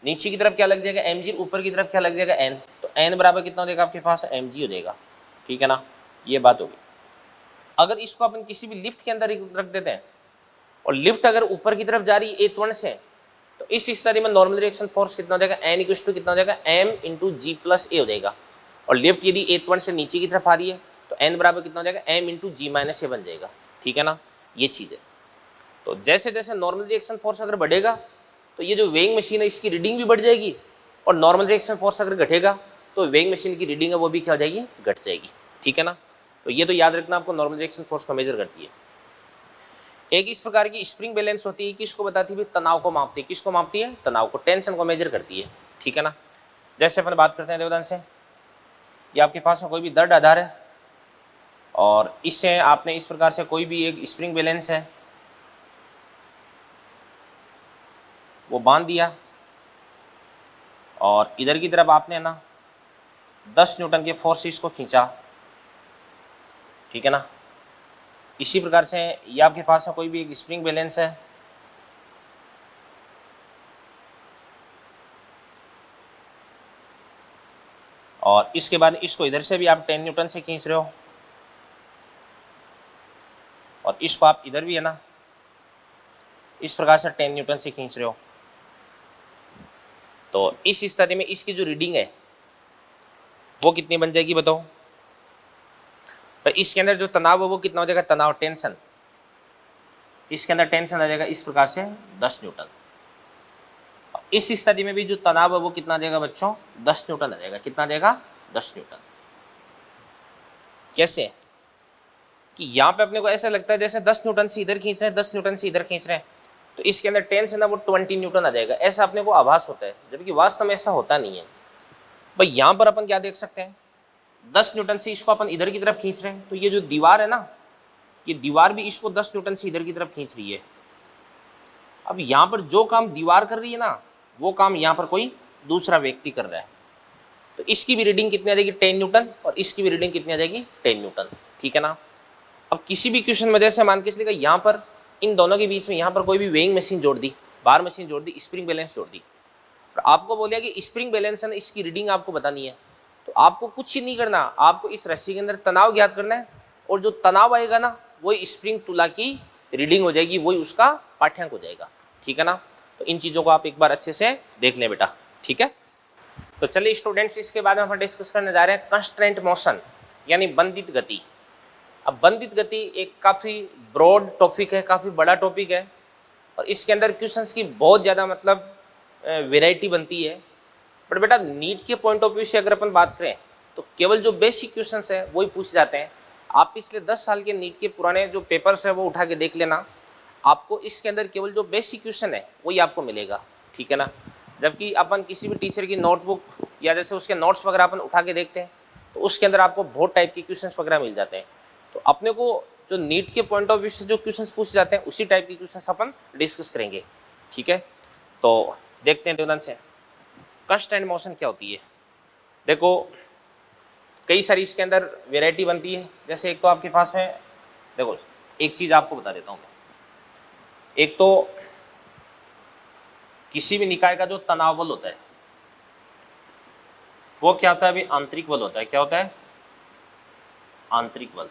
नीचे की तरफ क्या लग जाएगा mg, ऊपर की तरफ क्या लग जाएगा n, तो n बराबर कितना हो जाएगा आपके पास mg हो जाएगा, ठीक है ना। ये बात होगी। अगर इसको अपन किसी भी लिफ्ट के अंदर रख देते हैं और लिफ्ट अगर ऊपर की तरफ जा रही है ए त्वरण से, तो इस स्थिति में नॉर्मल रिएक्शन फोर्स कितना हो जाएगा n = कितना हो जाएगा m × g + a हो जाएगा। और लिफ्ट यदि ए त्वरण से नीचे की तरफ आ रही है तो n बराबर कितना हो जाएगा m × g - a बन जाएगा, ठीक है ना। ये चीज है। तो जैसे जैसे नॉर्मल रिएक्शन फोर्स अगर बढ़ेगा तो ये जो वेइंग मशीन है इसकी रीडिंग भी बढ़ जाएगी, और नॉर्मल रिएक्शन फोर्स अगर घटेगा तो वेइंग मशीन की रीडिंग है वो भी क्या हो जाएगी, घट जाएगी। ठीक है ना। तो ये तो याद रखना आपको, नॉर्मल रिएक्शन फोर्स को मेजर करती है। एक इस प्रकार की स्प्रिंग बैलेंस होती है, किसको बताती है, तनाव को मापती है। किसको मापती है, तनाव को, टेंशन को मेजर करती है। ठीक है ना। जैसे अपन बात करते हैं देवदान से, ये आपके पास में कोई भी दर्द आधार है और इससे आपने इस प्रकार से कोई भी एक स्प्रिंग बैलेंस है वो बांध दिया, और इधर की तरफ आपने ना 10 न्यूटन के फोर्सेस को खींचा। ठीक है ना। इसी प्रकार से ये आपके पास में कोई भी एक स्प्रिंग बैलेंस है, और इसके बाद इसको इधर से भी आप 10 न्यूटन से खींच रहे हो, और इसको आप इधर भी है ना इस प्रकार से 10 न्यूटन से खींच रहे हो। तो इस स्थिति में इसकी जो रीडिंग है वो कितनी बन जाएगी बताओ। पर इसके अंदर जो तनाव है वो कितना हो जाएगा, तनाव, टेंशन, इसके अंदर टेंशन आ जाएगा इस प्रकार से 10 न्यूटन। इस स्थिति में भी जो तनाव है वो कितना आ जाएगा बच्चों, 10 न्यूटन आ जाएगा। कितना आ जाएगा, 10 न्यूटन। कैसे कि यहाँ पे अपने को ऐसा लगता है जैसे 10 न्यूटन से इधर खींच रहे हैं, 10 न्यूटन से इधर खींच रहे हैं, तो इसके अंदर टेंशन है वो 20 न्यूटन आ जाएगा, ऐसा अपने को आभास होता है, जबकि वास्तव में ऐसा होता नहीं है भाई। यहाँ पर अपन क्या देख सकते हैं, 10 न्यूटन से इसको अपन इधर की तरफ खींच रहे हैं, तो ये जो दीवार है ना, ये दीवार भी इसको 10 न्यूटन से इधर की तरफ खींच रही है। अब यहाँ पर जो काम दीवार कर रही है ना, वो काम यहाँ पर कोई दूसरा व्यक्ति कर रहा है, तो इसकी भी रीडिंग कितनी आ जाएगी, 10 न्यूटन, और इसकी भी रीडिंग कितनी आ जाएगी, 10 न्यूटन। ठीक है ना। अब किसी भी क्वेश्चन में जैसे मान के चलिएगा यहाँ पर इन दोनों के बीच में यहाँ पर कोई भी वेइंग मशीन जोड़ दी, बार मशीन जोड़ दी, स्प्रिंग बैलेंस जोड़ दी, और आपको बोलिया कि स्प्रिंग बैलेंस है ना, इसकी रीडिंग आपको बतानी है, तो आपको कुछ ही नहीं करना, आपको इस रस्सी के अंदर तनाव ज्ञात करना है, और जो तनाव आएगा ना वही स्प्रिंग तुला की रीडिंग हो जाएगी, वही उसका पाठ्यांक हो जाएगा। ठीक है ना। तो इन चीज़ों को आप एक बार अच्छे से देख लें बेटा। ठीक है। तो चलिए स्टूडेंट्स, इसके बाद में हम डिस्कस करने जा रहे हैं कंस्ट्रेंट मोशन, यानी बंधित गति। अब बंधित गति एक काफ़ी ब्रॉड टॉपिक है, काफ़ी बड़ा टॉपिक है, और इसके अंदर क्वेश्चंस की बहुत ज़्यादा मतलब वैरायटी बनती है। बट बेटा नीट के पॉइंट ऑफ व्यू से अगर अपन बात करें तो केवल जो बेसिक क्वेश्चंस है वही पूछ जाते हैं। आप पिछले 10 साल के नीट के पुराने जो पेपर्स है वो उठा के देख लेना, आपको इसके अंदर केवल जो बेसिक क्वेश्चन है वही आपको मिलेगा। ठीक है ना। जबकि अपन किसी भी टीचर की नोटबुक या जैसे उसके नोट्स वगैरह अपन उठा के देखते हैं तो उसके अंदर आपको बहुत टाइप के क्वेश्चंस वगैरह मिल जाते हैं। तो अपने को जो नीट के पॉइंट ऑफ व्यू से जो क्वेश्चंस पूछ जाते हैं उसी टाइप के क्वेश्चंस अपन डिस्कस करेंगे। ठीक है। तो देखते हैं देवदान से कंस्टेंट मोशन क्या होती है। देखो कई सारी इसके अंदर वेराइटी बनती है। जैसे एक तो आपके पास में देखो, एक चीज़ आपको बता देता हूँ मैं, एक तो किसी भी निकाय का जो तनाव बल होता है वो क्या होता है, अभी आंतरिक बल होता है। क्या होता है, आंतरिक बल।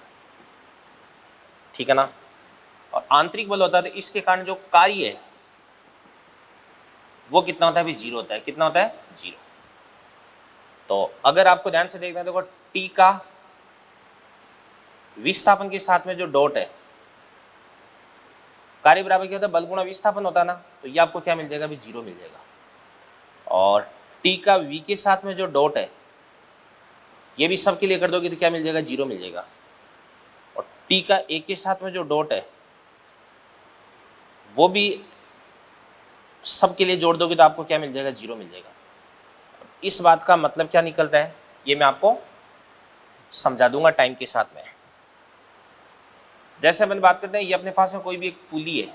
ठीक है ना। और आंतरिक बल होता है तो इसके कारण जो कार्य है वो कितना होता है, अभी जीरो होता है। कितना होता है, जीरो। तो अगर आपको ध्यान से देखना है, देखो टी का विस्थापन के साथ में जो डॉट है, कार्य बराबर क्या होता है, बल गुणा विस्थापन होता है ना, तो ये आपको क्या मिल जाएगा, अभी जीरो मिल जाएगा। और टी का वी के साथ में जो डॉट है ये भी सबके लिए कर दोगे तो क्या मिल जाएगा, जीरो मिल जाएगा। और टी का ए के साथ में जो डॉट है वो भी सबके लिए जोड़ दोगे तो आपको क्या मिल जाएगा, जीरो मिल जाएगा। इस बात का मतलब क्या निकलता है ये मैं आपको समझा दूंगा टाइम के साथ में। जैसे अपन बात करते हैं, ये अपने पास में कोई भी एक पुली है,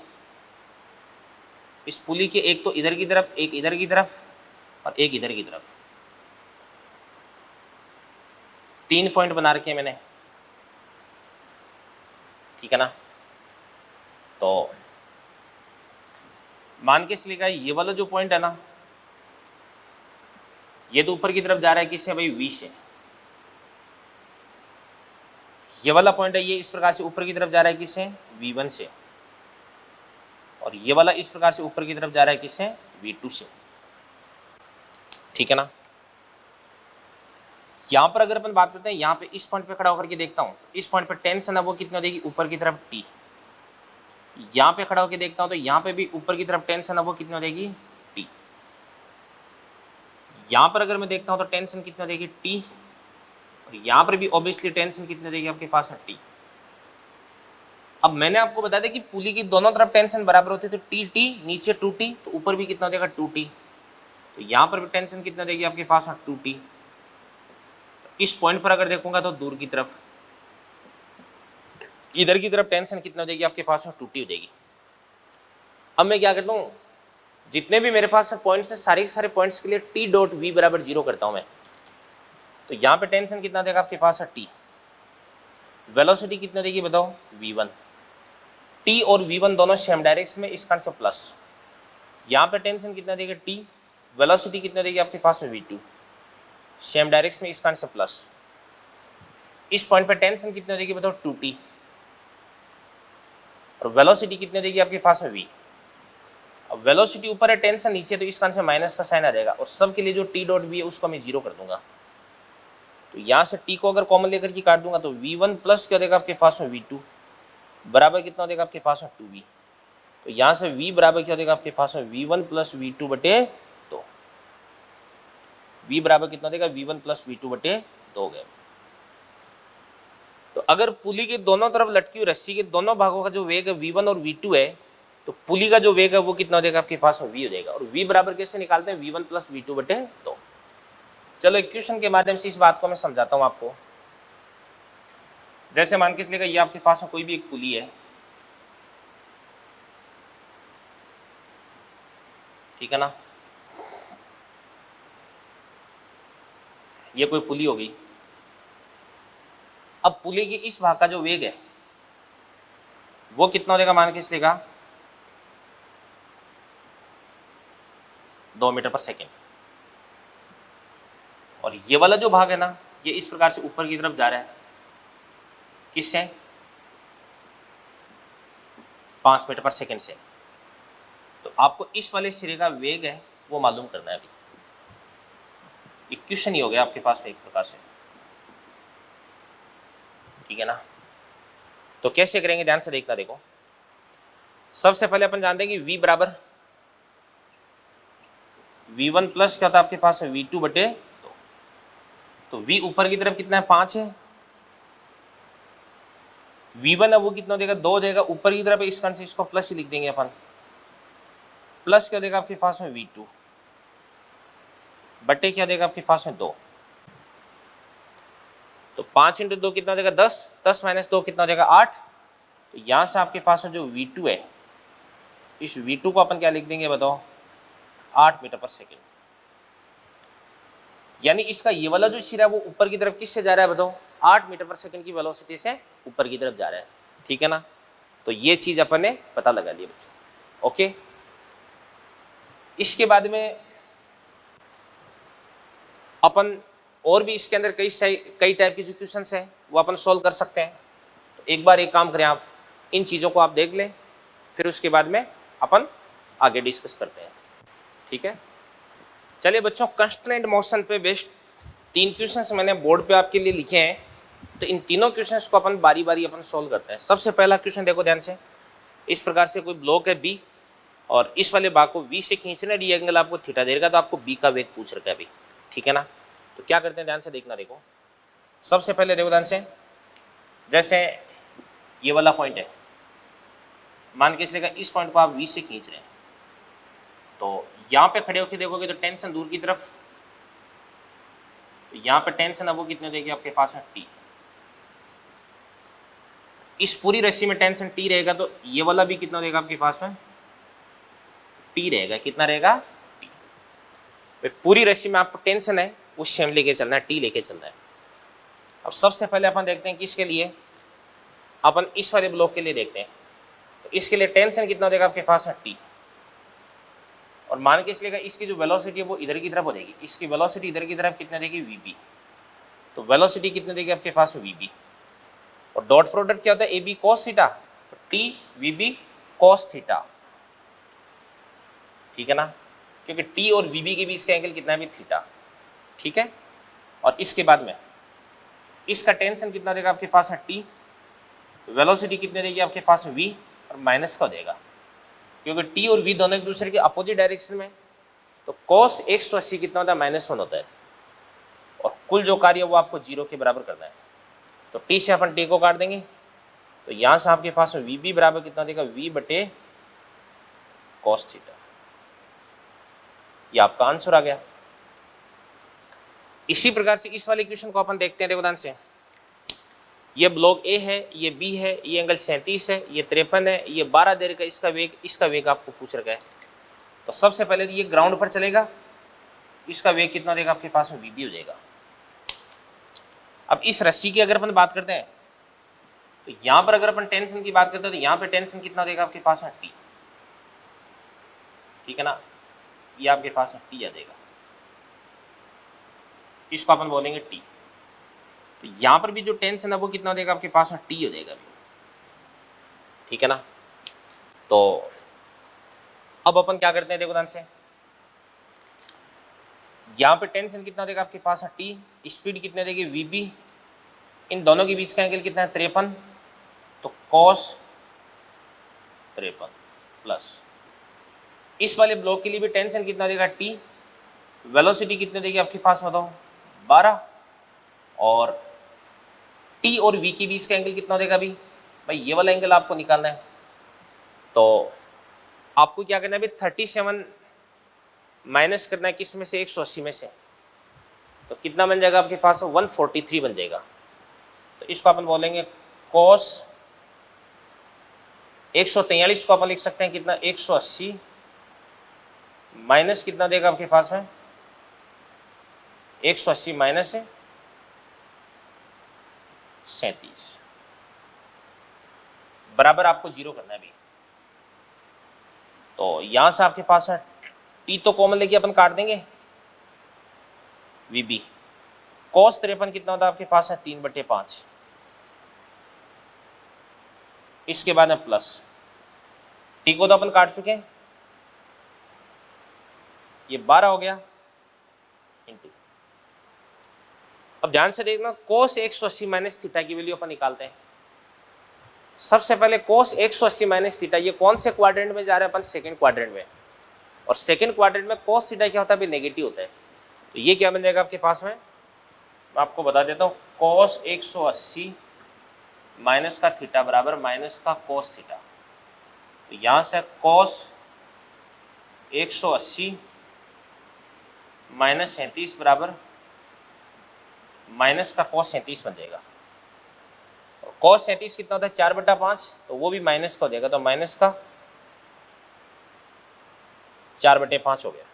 इस पुली के एक तो इधर की तरफ, एक इधर की तरफ और एक इधर की तरफ, 3 पॉइंट बना रखे हैं मैंने। ठीक है ना। तो मान के चलिएगा ये वाला जो पॉइंट है ना, ये तो ऊपर की तरफ जा रहा है किससे भाई, वी से। ये वाला पॉइंट है ये इस प्रकार से ऊपर की तरफ जा रहा है किससे, V1 से। और ये वाला इस प्रकार से ऊपर की तरफ जा रहा है किससे, V2 से। ठीक है ना। यहां पर अगर अपन बात करते हैं, यहाँ पे इस पॉइंट पे खड़ा होकर के देखता हूं, इस पॉइंट पे टेंशन है वो कितनी हो जाएगी, ऊपर की तरफ T। यहाँ पे खड़ा होकर देखता हूँ तो यहाँ पे भी ऊपर की तरफ टेंशन है वो कितनी हो जाएगी टी। यहाँ पर अगर मैं देखता हूँ तो टेंशन कितनी हो जाएगी टी, और यहाँ पर भी ऑब्वियसली टेंशन कितनी हो जाएगी आपके पास है टी। अब मैंने आपको बता दिया कि पुली की दोनों तरफ टेंशन बराबर होती है, तो टी टी नीचे 2t, तो ऊपर भी कितना हो जाएगा 2t, तो यहाँ पर भी टेंशन कितना हो जाएगी आपके पास 2t। इस पॉइंट पर अगर देखूंगा तो दूर की तरफ इधर की तरफ टेंशन कितना हो जाएगी आपके पास 2t हो जाएगी। अब मैं क्या करता हूँ, जितने भी मेरे पास पॉइंट्स है सारे सारे पॉइंट्स के लिए टी डॉट वी बराबर 0 करता हूँ मैं। तो यहाँ पे टेंशन कितना हो जाएगा आपके पास टी, वेलोसिटी कितना देगी बताओ v1, टी और v1 दोनों सेम डायरेक्शन में, इसका आंसर प्लस। यहाँ पे टेंशन कितना देगा टी, वेलोसिटी कितना देगी आपके पास में v2, सेम डायरेक्शन में, इसका आंसर प्लस। इस पॉइंट पे टेंशन कितना देगी बताओ 2t, और वेलोसिटी कितने देगी आपके पास में v। अब वेलोसिटी ऊपर है टेंशन नीचे, तो इसका आंसर माइनस का साइन आ जाएगा, और सब के लिए जो टी डॉट वी है उसको मैं 0 कर दूंगा। तो यहाँ से टी को अगर कॉमन लेकर के काट दूंगा तो v1 प्लस क्या देगा आपके पास में v2 बराबर कितना देगा आपके पास में 2v। तो यहाँ से v बराबर क्या देगा आपके पास में v1 प्लस v2 बटे 2, v बराबर कितना देगा v1 प्लस v2 बटे 2 हो गया। तो अगर पुली के दोनों तरफ लटकी हुई रस्सी के दोनों भागों का जो वेग है v1 और v2 है, तो पुली का जो वेग है वो कितना हो जाएगा आपके पास में v हो जाएगा, और v बराबर कैसे निकालते हैं v1 प्लस v2 बटे 2। चलो इक्वेशन के माध्यम से इस बात को मैं समझाता हूं आपको। जैसे मान के चलिएगा ये आपके पास में कोई भी एक पुली है, ठीक है ना, ये कोई पुली होगी। अब पुली की इस भाग का जो वेग है वो कितना हो जाएगा मान के चलिएगा 2 मीटर पर सेकेंड, और ये वाला जो भाग है ना ये इस प्रकार से ऊपर की तरफ जा रहा है, किससे 5 मीटर पर सेकेंड से। तो आपको इस वाले सिरे का वेग है वो मालूम करना है। अभी इक्वेशन ही हो गया आपके पास में एक प्रकार से, ठीक है ना। तो कैसे करेंगे ध्यान से देखना, देखो सबसे पहले अपन जानते हैं कि v बराबर v1 प्लस क्या होता है आपके पास है v2 बटे 2। तो v ऊपर की तरफ कितना है 5 है, v1 है वो कितना देगा 2 देगा, ऊपर की तरफ इस कारण से इसको प्लस ही लिख देंगे अपन, प्लस क्या देगा आपके पास में v2 बटे क्या देगा आपके पास में 2। तो 5 इंटू 2 कितना देगा 10, 10 माइनस 2 कितना देगा 8। तो यहां से आपके पास में जो v2 है, इस v2 को अपन क्या लिख देंगे बताओ 8 मीटर पर सेकेंड। यानी इसका ये वाला जो सिरा है वो ऊपर की तरफ किससे जा रहा है बताओ 8 मीटर पर सेकेंड की वेलोसिटी से ऊपर की तरफ जा रहा है, ठीक है ना। तो ये चीज अपन ने पता लगा ली बच्चों, ओके। इसके बाद में अपन और भी इसके अंदर कई टाइप की जो क्वेश्चंस है वो अपन सॉल्व कर सकते हैं। तो एक बार एक काम करें, आप इन चीज़ों को आप देख लें, फिर उसके बाद में अपन आगे डिस्कस करते हैं, ठीक है। चलिए बच्चों, कंस्ट्रेंट मोशन पे बेस्ड 3 क्वेश्चंस मैंने बोर्ड पे आपके लिए लिखे हैं, तो इन तीनों क्वेश्चंस को अपन बारी बारी अपन सॉल्व करते हैं। सबसे पहला क्वेश्चन देखो ध्यान से, इस प्रकार से कोई ब्लॉक है बी, और इस वाले भाग को वी से खींचना, डी एंगल आपको थीटा देगा, तो आपको बी का वेग पूछ रखा है अभी, ठीक है ना। तो क्या करते हैं ध्यान से देखना, देखो सबसे पहले देखो ध्यान से, जैसे ये वाला पॉइंट है, मान के चलेगा इस पॉइंट को आप वी से खींच रहे हैं, तो यहाँ पे खड़े होकर देखोगे तो टेंशन दूर की तरफ, तो यहाँ पे टेंशन है वो कितनी देगी आपके पास में टी। इस पूरी रस्सी में टेंशन टी रहेगा, तो ये वाला भी कितना देगा आपके पास में टी रहेगा, कितना रहेगा टी। पूरी रस्सी में आपको टेंशन है वो सेम लेके चलना है, टी लेके चलना है। अब सबसे पहले अपन देखते हैं किसके लिए, अपन इस वाले ब्लॉक के लिए देखते हैं। तो इसके लिए टेंशन कितना देगा आपके पास है टी, और मान के चलेगा इसकी जो वेलोसिटी है वो इधर की तरफ हो जाएगी, इसकी वेलोसिटी इधर की तरफ कितना देगी वीबी। तो वेलोसिटी कितनी देगी आपके पास वीबी, और डॉट प्रोडक्ट क्या होता है ए बी कॉस थीटा, तो टी वीबी कॉस थीटा, ठीक है ना, क्योंकि टी और वीबी के बीच का एंगल कितना है भी थीटा, ठीक है। और इसके बाद में इसका टेंशन कितना देगा आपके पास है टी, वेलोसिटी कितने देगी आपके पास वी, और माइनस का हो जाएगा, क्योंकि टी और वी दोनों एक दूसरे के अपोजिट डायरेक्शन में। तो cos 180 कितना होता है, -1 होता है, और कुल जो कार्य वो आपको 0 के बराबर करना है। तो टी से अपन टी को काट देंगे, तो यहां से आपके पास वी बी बराबर कितना देगा, v बटे cos थीटा। ये आपका आंसर आ गया। इसी प्रकार से इस वाले इक्वेशन को अपन देखते हैं, देखो ध्यान से। ये ब्लॉक ए है, ये बी है, ये एंगल 37 है, ये 53 है, ये 12 दे रखा है, इसका वेग आपको पूछ रखा है। तो सबसे पहले ये ग्राउंड पर चलेगा, इसका वेग कितना देगा आपके पास में, वी बी हो जाएगा। अब इस रस्सी की अगर अपन बात करते हैं, तो यहां पर अगर अपन टेंशन की बात करते हैं, तो यहां पे टेंशन कितना देगा आपके पास में, टी। ठीक है ना, ये आपके पास में टी आ जाएगा, इसको अपन बोलेंगे टी। तो यहां पर भी जो टेंशन है वो कितना देगा आपके पास में, टी हो जाएगा अभी। ठीक है ना। तो अब अपन क्या करते हैं, देखो ध्यान से। यहां पे टेंशन कितना देगा आपके पास है, टी। स्पीड कितने देगी, वी बी। इन दोनों के बीच का एंगल कितना है, 53। तो cos 53 प्लस इस वाले ब्लॉक के लिए भी टेंशन कितना देगा, टी। वेलोसिटी कितने देगी आपके पास में, बताओ, 12। और टी और वी के बीच का एंगल कितना देगा अभी, भाई ये वाला एंगल आपको निकालना है। तो आपको क्या करना है, अभी 37 माइनस करना है किस में से, 180 में से। तो कितना बन जाएगा आपके पास, 143 बन जाएगा। तो इसको अपन बोलेंगे cos 143 को अपन लिख सकते हैं कितना, 180 माइनस कितना देगा आपके पास में, 180 माइनस 37 बराबर आपको 0 करना है अभी। तो यहां से आपके पास में टी तो कॉमन लेके अपन काट देंगे, वी बी। cos 53 कितना होता है आपके पास है, 3/5। इसके बाद में प्लस टी को तो अपन काट चुके हैं, ये 12 हो गया, इंटू। अब ध्यान से देखना, cos 180 माइनस थीटा की वैल्यू अपन निकालते हैं। सबसे पहले cos 180 माइनस थीटा, ये कौन से क्वाड्रेंट में जा रहा है अपन, सेकंड क्वाड्रेंट में। और सेकंड क्वाड्रेंट में cos थीटा क्या होता है, नेगेटिव होता है। तो ये क्या बन जाएगा आपके पास में, मैं आपको बता देता हूँ, cos 180 माइनस का थीटा बराबर माइनस का cos थीटा। तो यहां से cos 180 माइनस 37 बराबर माइनस का cos 37 बन जाएगा। और cos 37 कितना होता है, 4/5, तो वो भी माइनस का हो जाएगा। तो माइनस का 4/5 हो गया,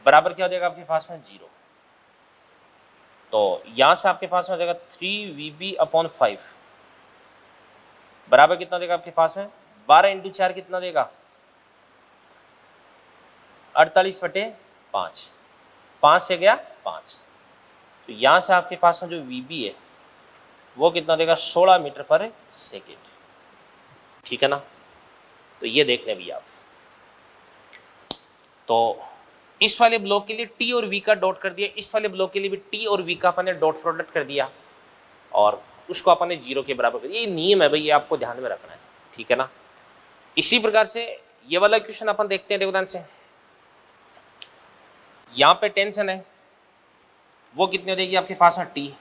बराबर क्या हो जाएगा आपके पास में, 0। तो यहां से आपके पास में हो जाएगा 3VB/5 बराबर कितना देगा आपके पास में, 12 × 4 कितना देगा, 48/5। 5 से गया 5। तो यहां से आपके पास में जो VB है वो कितना देगा, 16 मीटर पर सेकेंड। ठीक है ना। तो ये देख लें भैया आप। तो इस वाले ब्लॉक के लिए टी और वी का डॉट कर दिया, इस वाले ब्लॉक के लिए भी टी और वी का अपन ने डॉट प्रोडक्ट कर दिया, और उसको अपन ने 0 के बराबर कर दिया। ये नियम है भाई, ये आपको ध्यान में रखना है। ठीक है ना। इसी प्रकार से ये वाला क्वेश्चन अपन देखते हैं, देखो ध्यान से। यहां पे टेंशन है, वो कितने देगी आपके पास में, टी।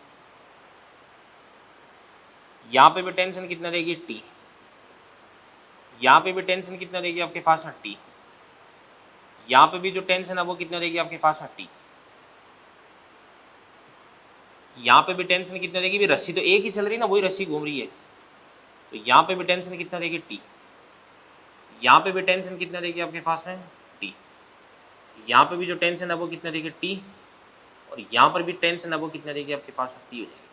यहां पे भी टेंशन कितना देगी, टी। यहां पे भी टेंशन कितना देगी आपके पास में, टी। यहां पे भी जो टेंशन है वो कितना देगी आपके पास में, टी। यहां पे भी टेंशन कितना देगी, भी रस्सी तो एक ही चल रही ना, वही रस्सी घूम रही है। तो यहां पे भी टेंशन कितना देगी, टी। यहां पे भी टेंशन कितना देगी आपके पास में, टी। यहां पे भी जो टेंशन है वो कितना देगी, टी। और यहां पर भी टेंशन है वो कितना देगी आपके पास में, टी हो जाएगी।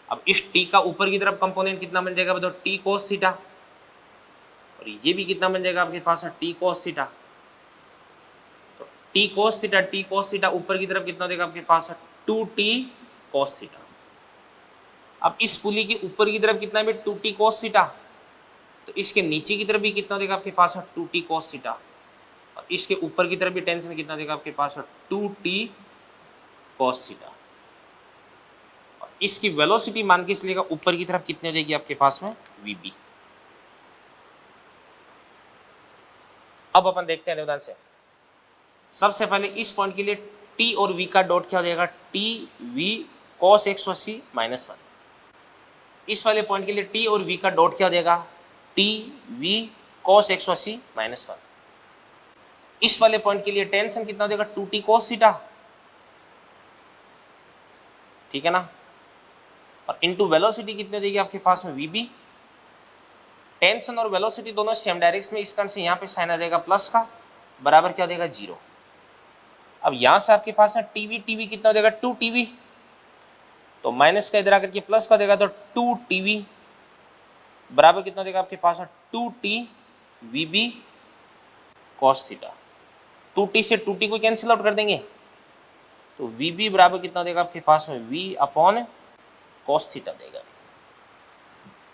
अब इस टी का ऊपर की तरफ कंपोनेंट कितना बन जाएगा, बताओ, टी cos थीटा। और ये भी कितना बन जाएगा आपके पास में, टी cos थीटा। तो टी cos थीटा ऊपर की तरफ कितना देगा आपके पास है, 2t cos थीटा। अब इस पुली के ऊपर की तरफ कितना है, 2t cos थीटा। तो इसके नीचे की तरफ भी कितना देगा आपके पास है, 2t cos थीटा। और इसके ऊपर की तरफ भी टेंशन कितना देगा आपके पास है, 2t cos थीटा। और इसकी वेलोसिटी मान के चलिएगा ऊपर की तरफ कितनी हो जाएगी आपके पास में वीबी। अब अपन देखते हैं ध्यान से, सबसे पहले इस पॉइंट के लिए टी और वी का डॉट क्या हो जाएगा, टी वी कॉस 180 माइनस 1। इस वाले पॉइंट के लिए टी और वी का डॉट क्या हो जाएगा, टी वी कॉस 180 माइनस 1। इस वाले पॉइंट के लिए टेंशन कितना हो जाएगा, 2t cos थीटा, ठीक है ना, और इनटू वेलोसिटी कितनी हो जाएगी आपके पास में वीबी। टेंशन और वेलोसिटी दोनों सेम डायरेक्शन में, इस कारण से यहाँ पे साइन आ जाएगा प्लस का, बराबर क्या हो जाएगा 0। अब यहां से आपके पास है टीवी, टीवी कितना हो जाएगा 2tv, तो माइनस का इधर आकर के प्लस का देगा तो 2tv बराबर कितना देगा आपके पास 2t vb cos theta. 2t से 2t को कैंसिल आउट कर देंगे तो vb बराबर कितना देगा आपके पास में v अपॉन cos थीटा देगा।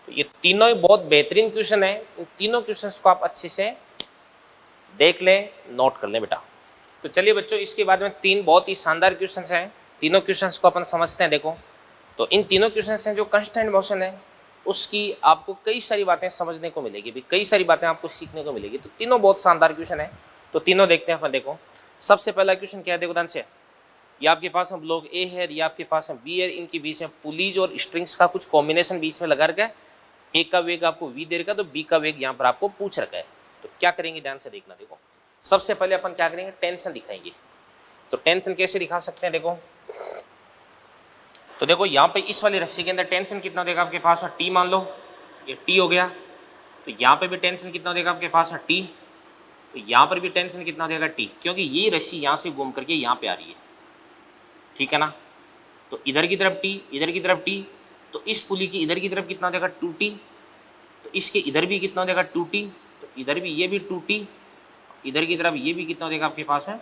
तो ये तीनों ही बहुत बेहतरीन क्वेश्चन है, इन तीनों क्वेश्चंस को आप अच्छे से देख लें, नोट कर लें बेटा। तो चलिए बच्चों, इसके बाद में तीन बहुत ही शानदार क्वेश्चंस हैं, तीनों क्वेश्चंस को अपन समझते हैं। देखो, तो इन तीनों क्वेश्चंस हैं जो कांस्टेंट मोशन है उसकी आपको कई सारी बातें समझने को मिलेगी, भी कई सारी बातें आपको सीखने को मिलेगी। तो तीनों बहुत शानदार क्वेश्चन है, तो तीनों देखते हैं अपन। देखो, सबसे पहला क्वेश्चन क्या है, देखो ध्यान से, ये आपके पास में ब्लॉक ए है, ये आपके पास में बी है, इनके बीच में पुलीज और स्ट्रिंग्स का कुछ कॉम्बिनेशन बीच में लगा रखा है। ए का वेग आपको वी दे रखा, तो बी का वेग यहाँ पर आपको पूछ रखा है। तो क्या करेंगे, ध्यान से देखना। देखो, सबसे पहले अपन क्या करेंगे, टेंशन दिखाएंगे। तो टेंशन कैसे दिखा सकते हैं, देखो, तो देखो यहाँ पे इस वाली रस्सी के अंदर टेंशन कितना देगा आपके पास, टी मान लो, ये टी हो गया। तो यहाँ पे भी टेंशन कितना देगा आपके पास, टी। तो यहाँ पर भी टेंशन कितना देगा, टी, क्योंकि ये रस्सी यहाँ से घूम करके यहाँ पे आ रही है, ठीक है ना। तो इधर की तरफ टी, इधर की तरफ टी, तो इस पुली की इधर की तरफ कितना देगा 2t, तो इसके इधर भी कितना देगा 2t, तो इधर भी ये भी 2t, इधर की तरफ ये भी कितना देगा आपके पास है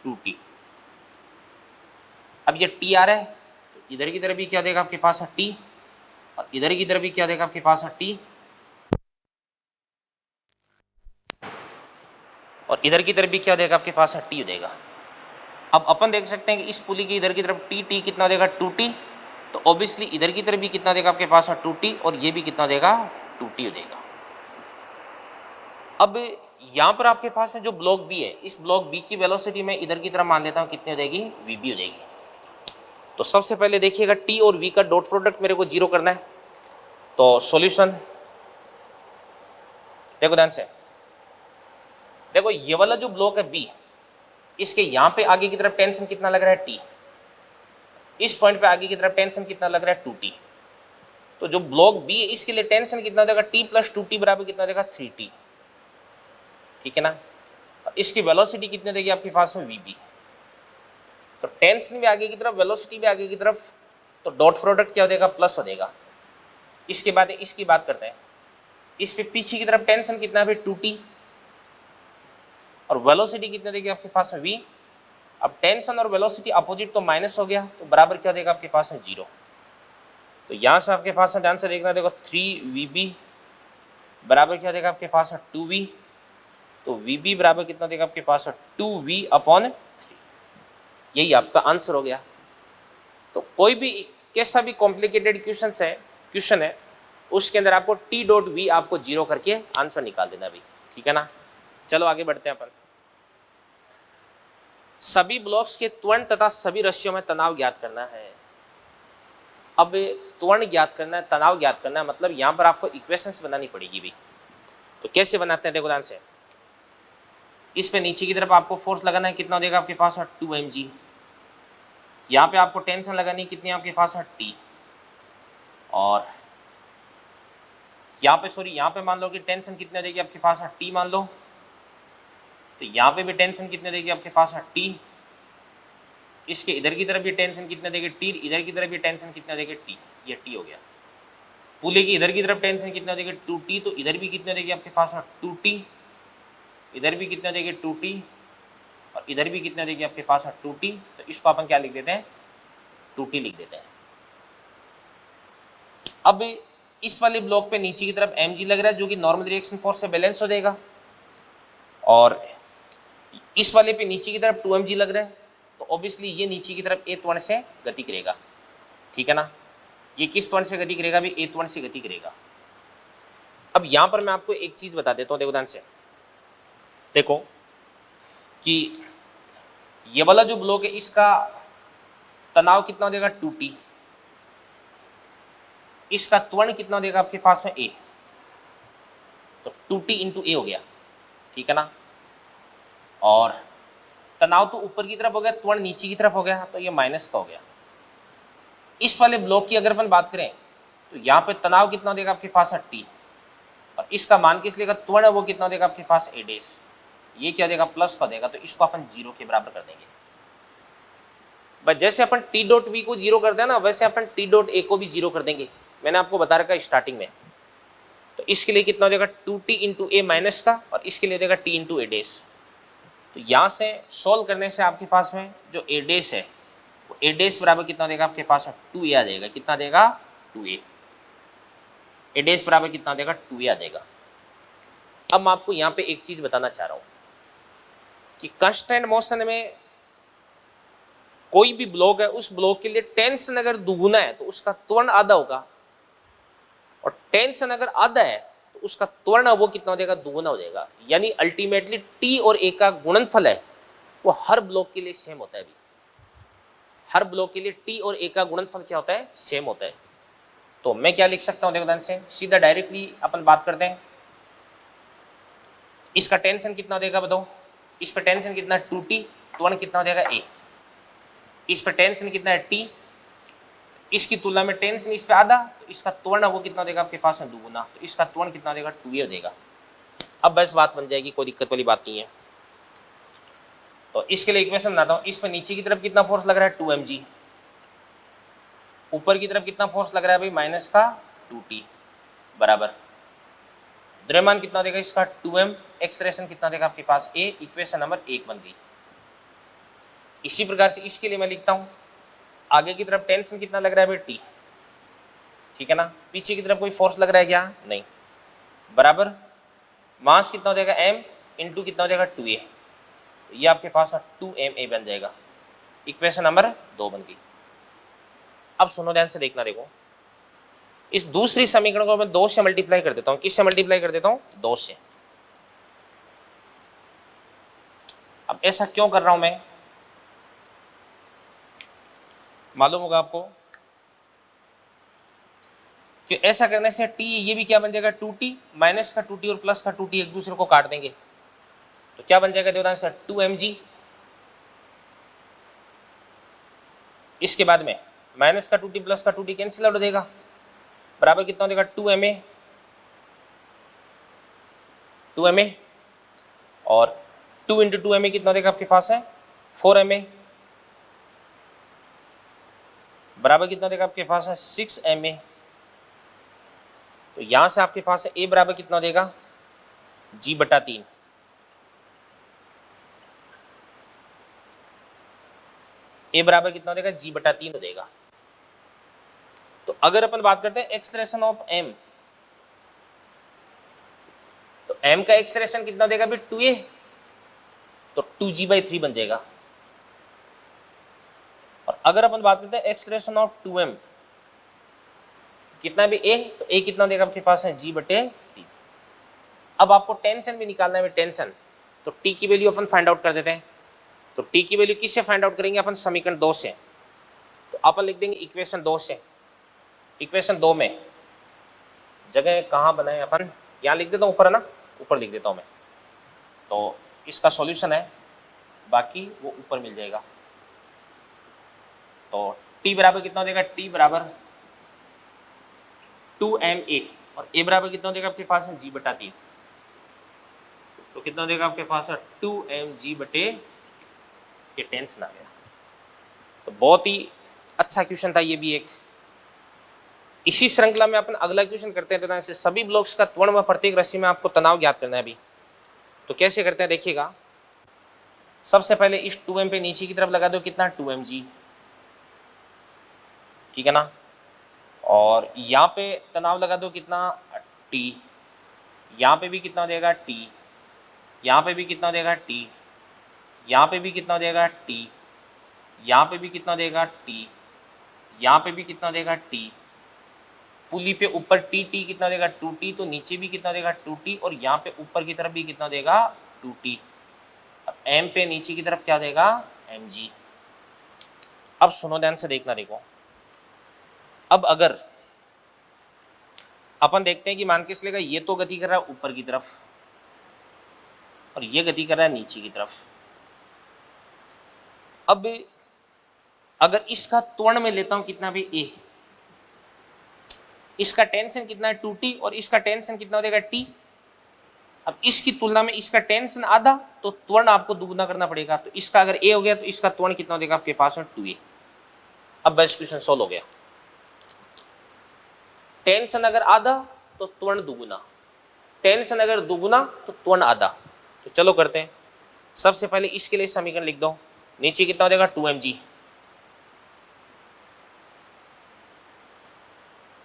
2t। अब ये t आ रहा है, तो इधर की तरफ भी क्या देगा आपके पास है t, और इधर की तरफ भी क्या देगा आपके पास है t, और इधर की तरफ भी क्या देगा आपके पास है t देगा। अब अपन देख सकते हैं कि इस पुली की इधर की तरफ टी कितना देगा 2t, तो ऑब्वियसली इधर की तरफ भी कितना देगा आपके पास 2t, और ये भी कितना देगा 2t देगा। अब यहाँ पर आपके पास है जो ब्लॉक बी है, इस ब्लॉक बी की वेलोसिटी में इधर की तरफ मान लेता हूँ कितनी हो जाएगी, वीबी हो जाएगी। तो सबसे पहले देखिएगा टी और वी का डॉट प्रोडक्ट मेरे को 0 करना है। तो सॉल्यूशन देखो ध्यान से, देखो ये वाला जो ब्लॉक है बी, इसके यहाँ पे आगे की तरफ टेंशन कितना लग रहा है टी, इस पॉइंट पे आगे की तरफ टेंशन कितना लग रहा है 2t। तो जो ब्लॉक बी है इसके लिए टेंशन कितना देगा t प्लस 2t बराबर कितना देगा 3t, ठीक है ना। और इसकी वेलोसिटी कितनी देगी आपके पास में vb। तो टेंशन भी आगे की तरफ, वेलोसिटी भी आगे की तरफ, तो डॉट प्रोडक्ट क्या हो जाएगा, प्लस हो जाएगा। इसके बाद इसकी बात करते हैं, इस पे पीछे की तरफ टेंशन कितना है 2t, और वेलोसिटी कितनी देगी आपके पास में v। अब टेंशन और वेलोसिटी अपोजिट तो माइनस हो गया, तो बराबर क्या देगा आपके पास में 0। तो यहां से आपके पास में ध्यान से देखना, देखो 3vb बराबर क्या देगा आपके पास 2v, तो vb बराबर कितना देगा आपके पास 2v अपॉन 3, यही आपका आंसर हो गया। तो कोई भी कैसा भी कॉम्प्लिकेटेड क्वेश्चन है उसके अंदर आपको t डॉट v आपको 0 करके आंसर निकाल देना भी, ठीक है ना। चलो आगे बढ़ते हैं अपन। सभी ब्लॉक्स के त्वरण तथा सभी रस्सियों में तनाव ज्ञात करना है। अब त्वरण ज्ञात करना है, तनाव ज्ञात करना है, मतलब यहां पर आपको इक्वेशंस बनानी पड़ेगी भी। तो कैसे बनाते हैं, देखो ध्यान से, इस पे नीचे की तरफ आपको फोर्स लगाना है, कितना देगा आपके पास 2 mg। यहाँ पे आपको टेंशन लगानी कितनी आपके पास t, और यहाँ पे यहाँ पे मान लो कि टेंशन कितने देगी आपके पास t मान लो, तो यहाँ पे भी टेंशन कितने देगी आपके पास t, इसके इधर की तरफ भी टेंशन कितने देगी t, इधर की तरफ भी टेंशन कितना देगी t, ये t हो गया। पुले की इधर की तरफ टेंशन कितना देगी 2t, तो इधर भी कितने देगी आपके पास 2t, इधर भी कितना देगी 2t, और इधर भी कितना देगी आपके पास 2t। तो इसको अपन क्या लिख देते हैं, 2t लिख देते हैं। अब इस वाले ब्लॉक पे नीचे की तरफ mg लग रहा है, जो कि नॉर्मल रिएक्शन फोर्स से बैलेंस हो जाएगा, और इस वाले पे नीचे की तरफ 2mg लग रहा है, तो ऑब्वियसली ये नीचे की तरफ ए त्वरण से गति करेगा, ठीक है ना। ये किस त्वरण से गति करेगा? भी ए त्वरण से गति करेगा। अब यहां पर मैं आपको एक चीज बता देता हूं, देखो ध्यान से, देखो कि ये वाला जो ब्लॉक है इसका तनाव कितना हो जाएगा? 2T। इसका त्वरण कितना हो जाएगा आपके पास में? ए। तो 2T इंटू ए हो गया, ठीक है ना। और तनाव तो ऊपर की तरफ हो गया, त्वरण नीचे की तरफ हो गया, तो ये माइनस का हो गया। इस वाले ब्लॉक की अगर अपन बात करें तो यहाँ पे तनाव कितना हो जाएगा आपके पास? टी। और इसका मान किस लेगा? त्वरण है वो कितना हो जाएगा आपके पास? ए डेस। ये क्या हो जाएगा? प्लस का देगा, तो इसको अपन 0 के बराबर कर देंगे। बस जैसे अपन टी डॉट वी को 0 करते हैं ना, वैसे अपन टी डॉट ए को भी 0 कर देंगे। मैंने आपको बता रखा स्टार्टिंग में। तो इसके लिए कितना हो जाएगा? 2T इंटू ए माइनस का, और इसके लिए हो जाएगा टी इंटू ए डेस। तो यहाँ से सोल्व करने से आपके पास में जो ए डेस है वो ए डेस बराबर कितना देगा आपके पास? 2A आ जाएगा। कितना देगा? 2A। ए डेस बराबर कितना देगा? 2A आ जाएगा। अब मैं आपको यहाँ पे एक चीज बताना चाह रहा हूँ कि कांस्टेंट मोशन में कोई भी ब्लॉक है, उस ब्लॉक के लिए टेंशन अगर दुगुना है तो उसका त्वरण आधा होगा, और टेंशन अगर आधा है तो उसका त्वरण वो कितना हो जाएगा? दुगुना हो जाएगा। यानी अल्टीमेटली टी और ए का गुणनफल है वो हर ब्लॉक के लिए सेम होता है। अभी हर ब्लॉक के लिए टी और ए का गुणनफल क्या होता है? सेम होता है। तो मैं क्या लिख सकता हूं? देखो ध्यान से, सीधा डायरेक्टली अपन बात करते हैं। इसका टेंशन कितना हो जाएगा बताओ? इस पर टेंशन कितना? 2T। त्वरण कितना हो जाएगा? ए। इस पर टेंशन कितना है? टी। इसकी तुलना में टेंशन इस पे आधा, तो इसका त्वरण वो कितना देगा आपके पास में? दुगुना। तो इसका त्वरण कितना देगा? 2A हो जाएगा। अब बस बात बन जाएगी, कोई दिक्कत वाली बात नहीं है। तो इसके लिए इक्वेशन बनाता हूं। इस पर नीचे की तरफ कितना फोर्स लग रहा है? 2mg। ऊपर की तरफ कितना फोर्स लग रहा है भाई? माइनस का 2T बराबर द्रव्यमान कितना देगा इसका? 2m। एक्सप्रेशन कितना देगा आपके पास? ए। इक्वेशन नंबर 1 बन गई। इसी प्रकार से इसके लिए मैं लिखता हूं, आगे की तरफ टेंशन कितना लग रहा है भाई? टी, ठीक है ना। पीछे की तरफ कोई फोर्स लग रहा है क्या? नहीं। बराबर मास कितना हो जाएगा? m इंटू कितना हो जाएगा? 2A। ये आपके पास 2ma बन जाएगा। इक्वेशन नंबर 2 बन गई। अब सुनो ध्यान से देखना, देखो इस दूसरी समीकरण को मैं 2 से मल्टीप्लाई कर देता हूं। किससे मल्टीप्लाई कर देता हूं? 2 से। अब ऐसा क्यों कर रहा हूं मैं? मालूम होगा आपको कि ऐसा करने से टी, ये भी क्या बन जाएगा? 2T। माइनस का 2T और प्लस का 2T एक दूसरे को काट देंगे, तो क्या बन जाएगा? देखो सर 2mg। इसके बाद में माइनस का 2T प्लस का 2T कैंसिल आउट हो जाएगा, बराबर कितना हो जाएगा? 2ma। और 2 इंटू 2ma कितना हो जाएगा आपके पास है? 4ma। बराबर कितना हो जाएगा आपके पास है? 6ma। तो यहां से आपके पास है ए बराबर कितना हो जाएगा? g/3। ए बराबर कितना हो जाएगा? g/3 हो जाएगा। तो अगर अपन बात करते हैं एक्सप्रेशन ऑफ m, तो m का एक्सप्रेशन कितना हो जाएगा? 2a। तो 2g/3 बन जाएगा। और अगर अपन बात करते हैं एक्सप्रेशन ऑफ 2m, कितना भी a, तो a कितना देगा आपके पास है? g/3। अब आपको टेंशन भी निकालना है, टेंशन। तो t की वैल्यू अपन फाइंड आउट कर देते हैं। तो t की वैल्यू किससे फाइंड आउट करेंगे अपन? समीकरण 2 से। तो अपन लिख देंगे इक्वेशन 2 से। इक्वेशन 2 में जगह कहाँ बनाए अपन? यहाँ लिख देता हूँ, ऊपर है ना, ऊपर लिख देता हूँ मैं। तो इसका सॉल्यूशन है, बाकी वो ऊपर मिल जाएगा। तो t बराबर कितना हो जाएगा? t बराबर 2ma, और a बराबर कितना हो जाएगा आपके पास है? g/3। तो कितना हो जाएगा आपके पास है? 2mg/, ये टेंशन आ गया। तो बहुत ही अच्छा क्वेश्चन था ये भी एक। इसी श्रृंखला में अपन अगला क्वेश्चन करते हैं। तो ऐसे सभी ब्लॉक्स का त्वरण व प्रत्येक राशि में आपको तनाव ज्ञात करना है अभी। तो कैसे करते हैं देखिएगा। सबसे पहले इस 2m पे नीचे की तरफ लगा दो कितना? 2mg, ठीक है ना। और यहाँ पे तनाव लगा दो कितना? t। यहाँ पे भी कितना हो जाएगा? t। यहाँ पे भी कितना हो जाएगा? t। यहाँ पे भी कितना हो जाएगा? t। यहाँ पे भी कितना हो जाएगा? t। यहाँ पे भी कितना हो जाएगा? t। पुली पे ऊपर टी, टी कितना देगा 2t, तो नीचे भी कितना देगा 2t, और यहाँ पे ऊपर की तरफ भी कितना देगा 2t। अब m पे नीचे की तरफ क्या देगा mg। अब सुनो ध्यान से देखना, देखो अब अगर अपन देखते हैं कि मान के चलेगा ये तो गति कर रहा है ऊपर की तरफ और ये गति कर रहा है नीचे की तरफ। अब अगर इसका त्वरण में लेता हूं कितना भी a, इसका टेंशन कितना है 2t और इसका टेंशन कितना हो जाएगा t। अब इसकी तुलना में इसका टेंशन आधा, तो त्वरण आपको दुगुना करना पड़ेगा। तो इसका अगर a हो गया तो इसका त्वरण कितना हो जाएगा आपके पास में 2a। अब बस क्वेश्चन सॉल्व हो गया। टेंशन अगर आधा तो त्वरण दुगुना, टेंशन अगर दुगुना तो त्वरण आधा। तो चलो करते हैं। सबसे पहले इसके लिए समीकरण लिख दो। नीचे कितना हो जाएगा 2mg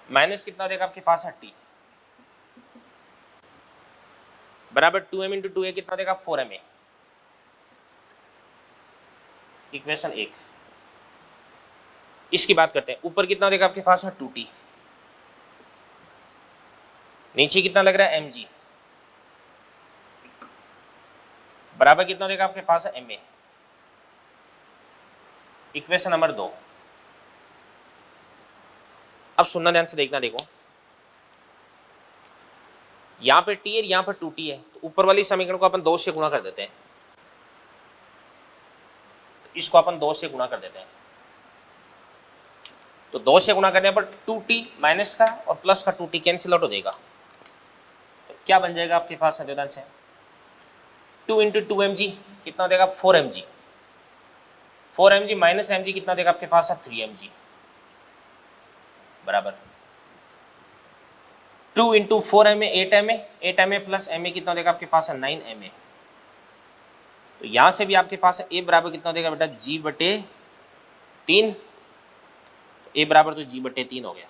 माइनस कितना हो जाएगा आपके पास है t बराबर 2m इंटू 2a कितना हो जाएगा 4ma। इक्वेशन 1। इसकी बात करते हैं। ऊपर कितना हो जाएगा आपके पास है 2t, नीचे कितना लग रहा है mg बराबर कितना हो जाएगा आपके पास है ma। Equation number 2। अब सुनना ध्यान से देखना, देखो यहां पे t है यहां पर 2t है, तो ऊपर वाली समीकरण को अपन 2 से गुणा कर देते हैं। तो इसको अपन 2 से गुणा कर देते हैं। तो 2 से गुणा करने पर 2t माइनस का और प्लस का 2t कैंसिल आउट हो जाएगा। तो क्या बन जाएगा आपके पास ध्यान से 2 इंटू 2mg कितना हो जाएगा 4mg, 4mg माइनस mg कितना देगा आपके पास है 3mg बराबर 2 into 4ma 8ma, 8ma plus ma कितना देगा आपके पास है 9ma। तो यहां से भी आपके पास a बराबर कितना देगा बेटा g बटे 3। तो a बराबर तो g बटे 3 हो गया।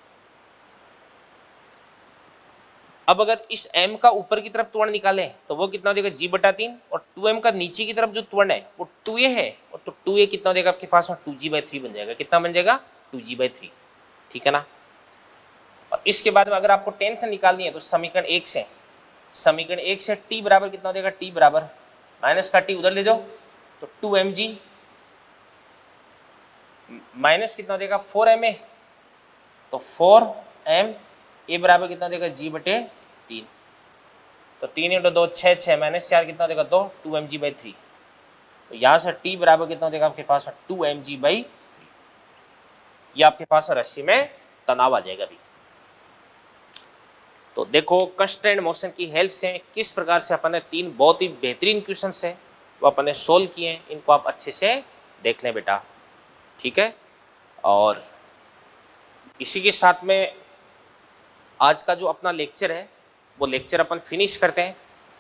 अब अगर इस m का ऊपर की तरफ त्वरण निकालें तो वो कितना हो जाएगा g बटा 3, और 2m का नीचे की तरफ जो त्वरण है वो 2a है, और तो 2a कितना हो जाएगा आपके पास 2g/3 बन जाएगा। कितना बन जाएगा 2g/3, ठीक है ना। और इसके बाद में अगर आपको टेंशन निकालनी है तो समीकरण 1 से, समीकरण 1 से t बराबर कितना हो जाएगा t बराबर माइनस का t उधर ले जाओ तो 2mg माइनस कितना हो जाएगा 4ma, तो 4m a बराबर कितना हो जाएगा g बटे 3। तो 3 इंटू 2 6, 6 माइनस 4 कितना हो जाएगा 2 2mg/3। तो यहाँ से t बराबर कितना हो जाएगा आपके पास 2mg/3। ये आपके पास रस्सी में तनाव आ जाएगा अभी। तो देखो कंस्ट्रेंट मोशन की हेल्प से किस प्रकार से अपन ने 3 बहुत ही बेहतरीन क्वेश्चन है वो अपन ने सोल्व किए हैं। इनको आप अच्छे से देख लें बेटा, ठीक है। और इसी के साथ में आज का जो अपना लेक्चर है वो लेक्चर अपन फिनिश करते हैं।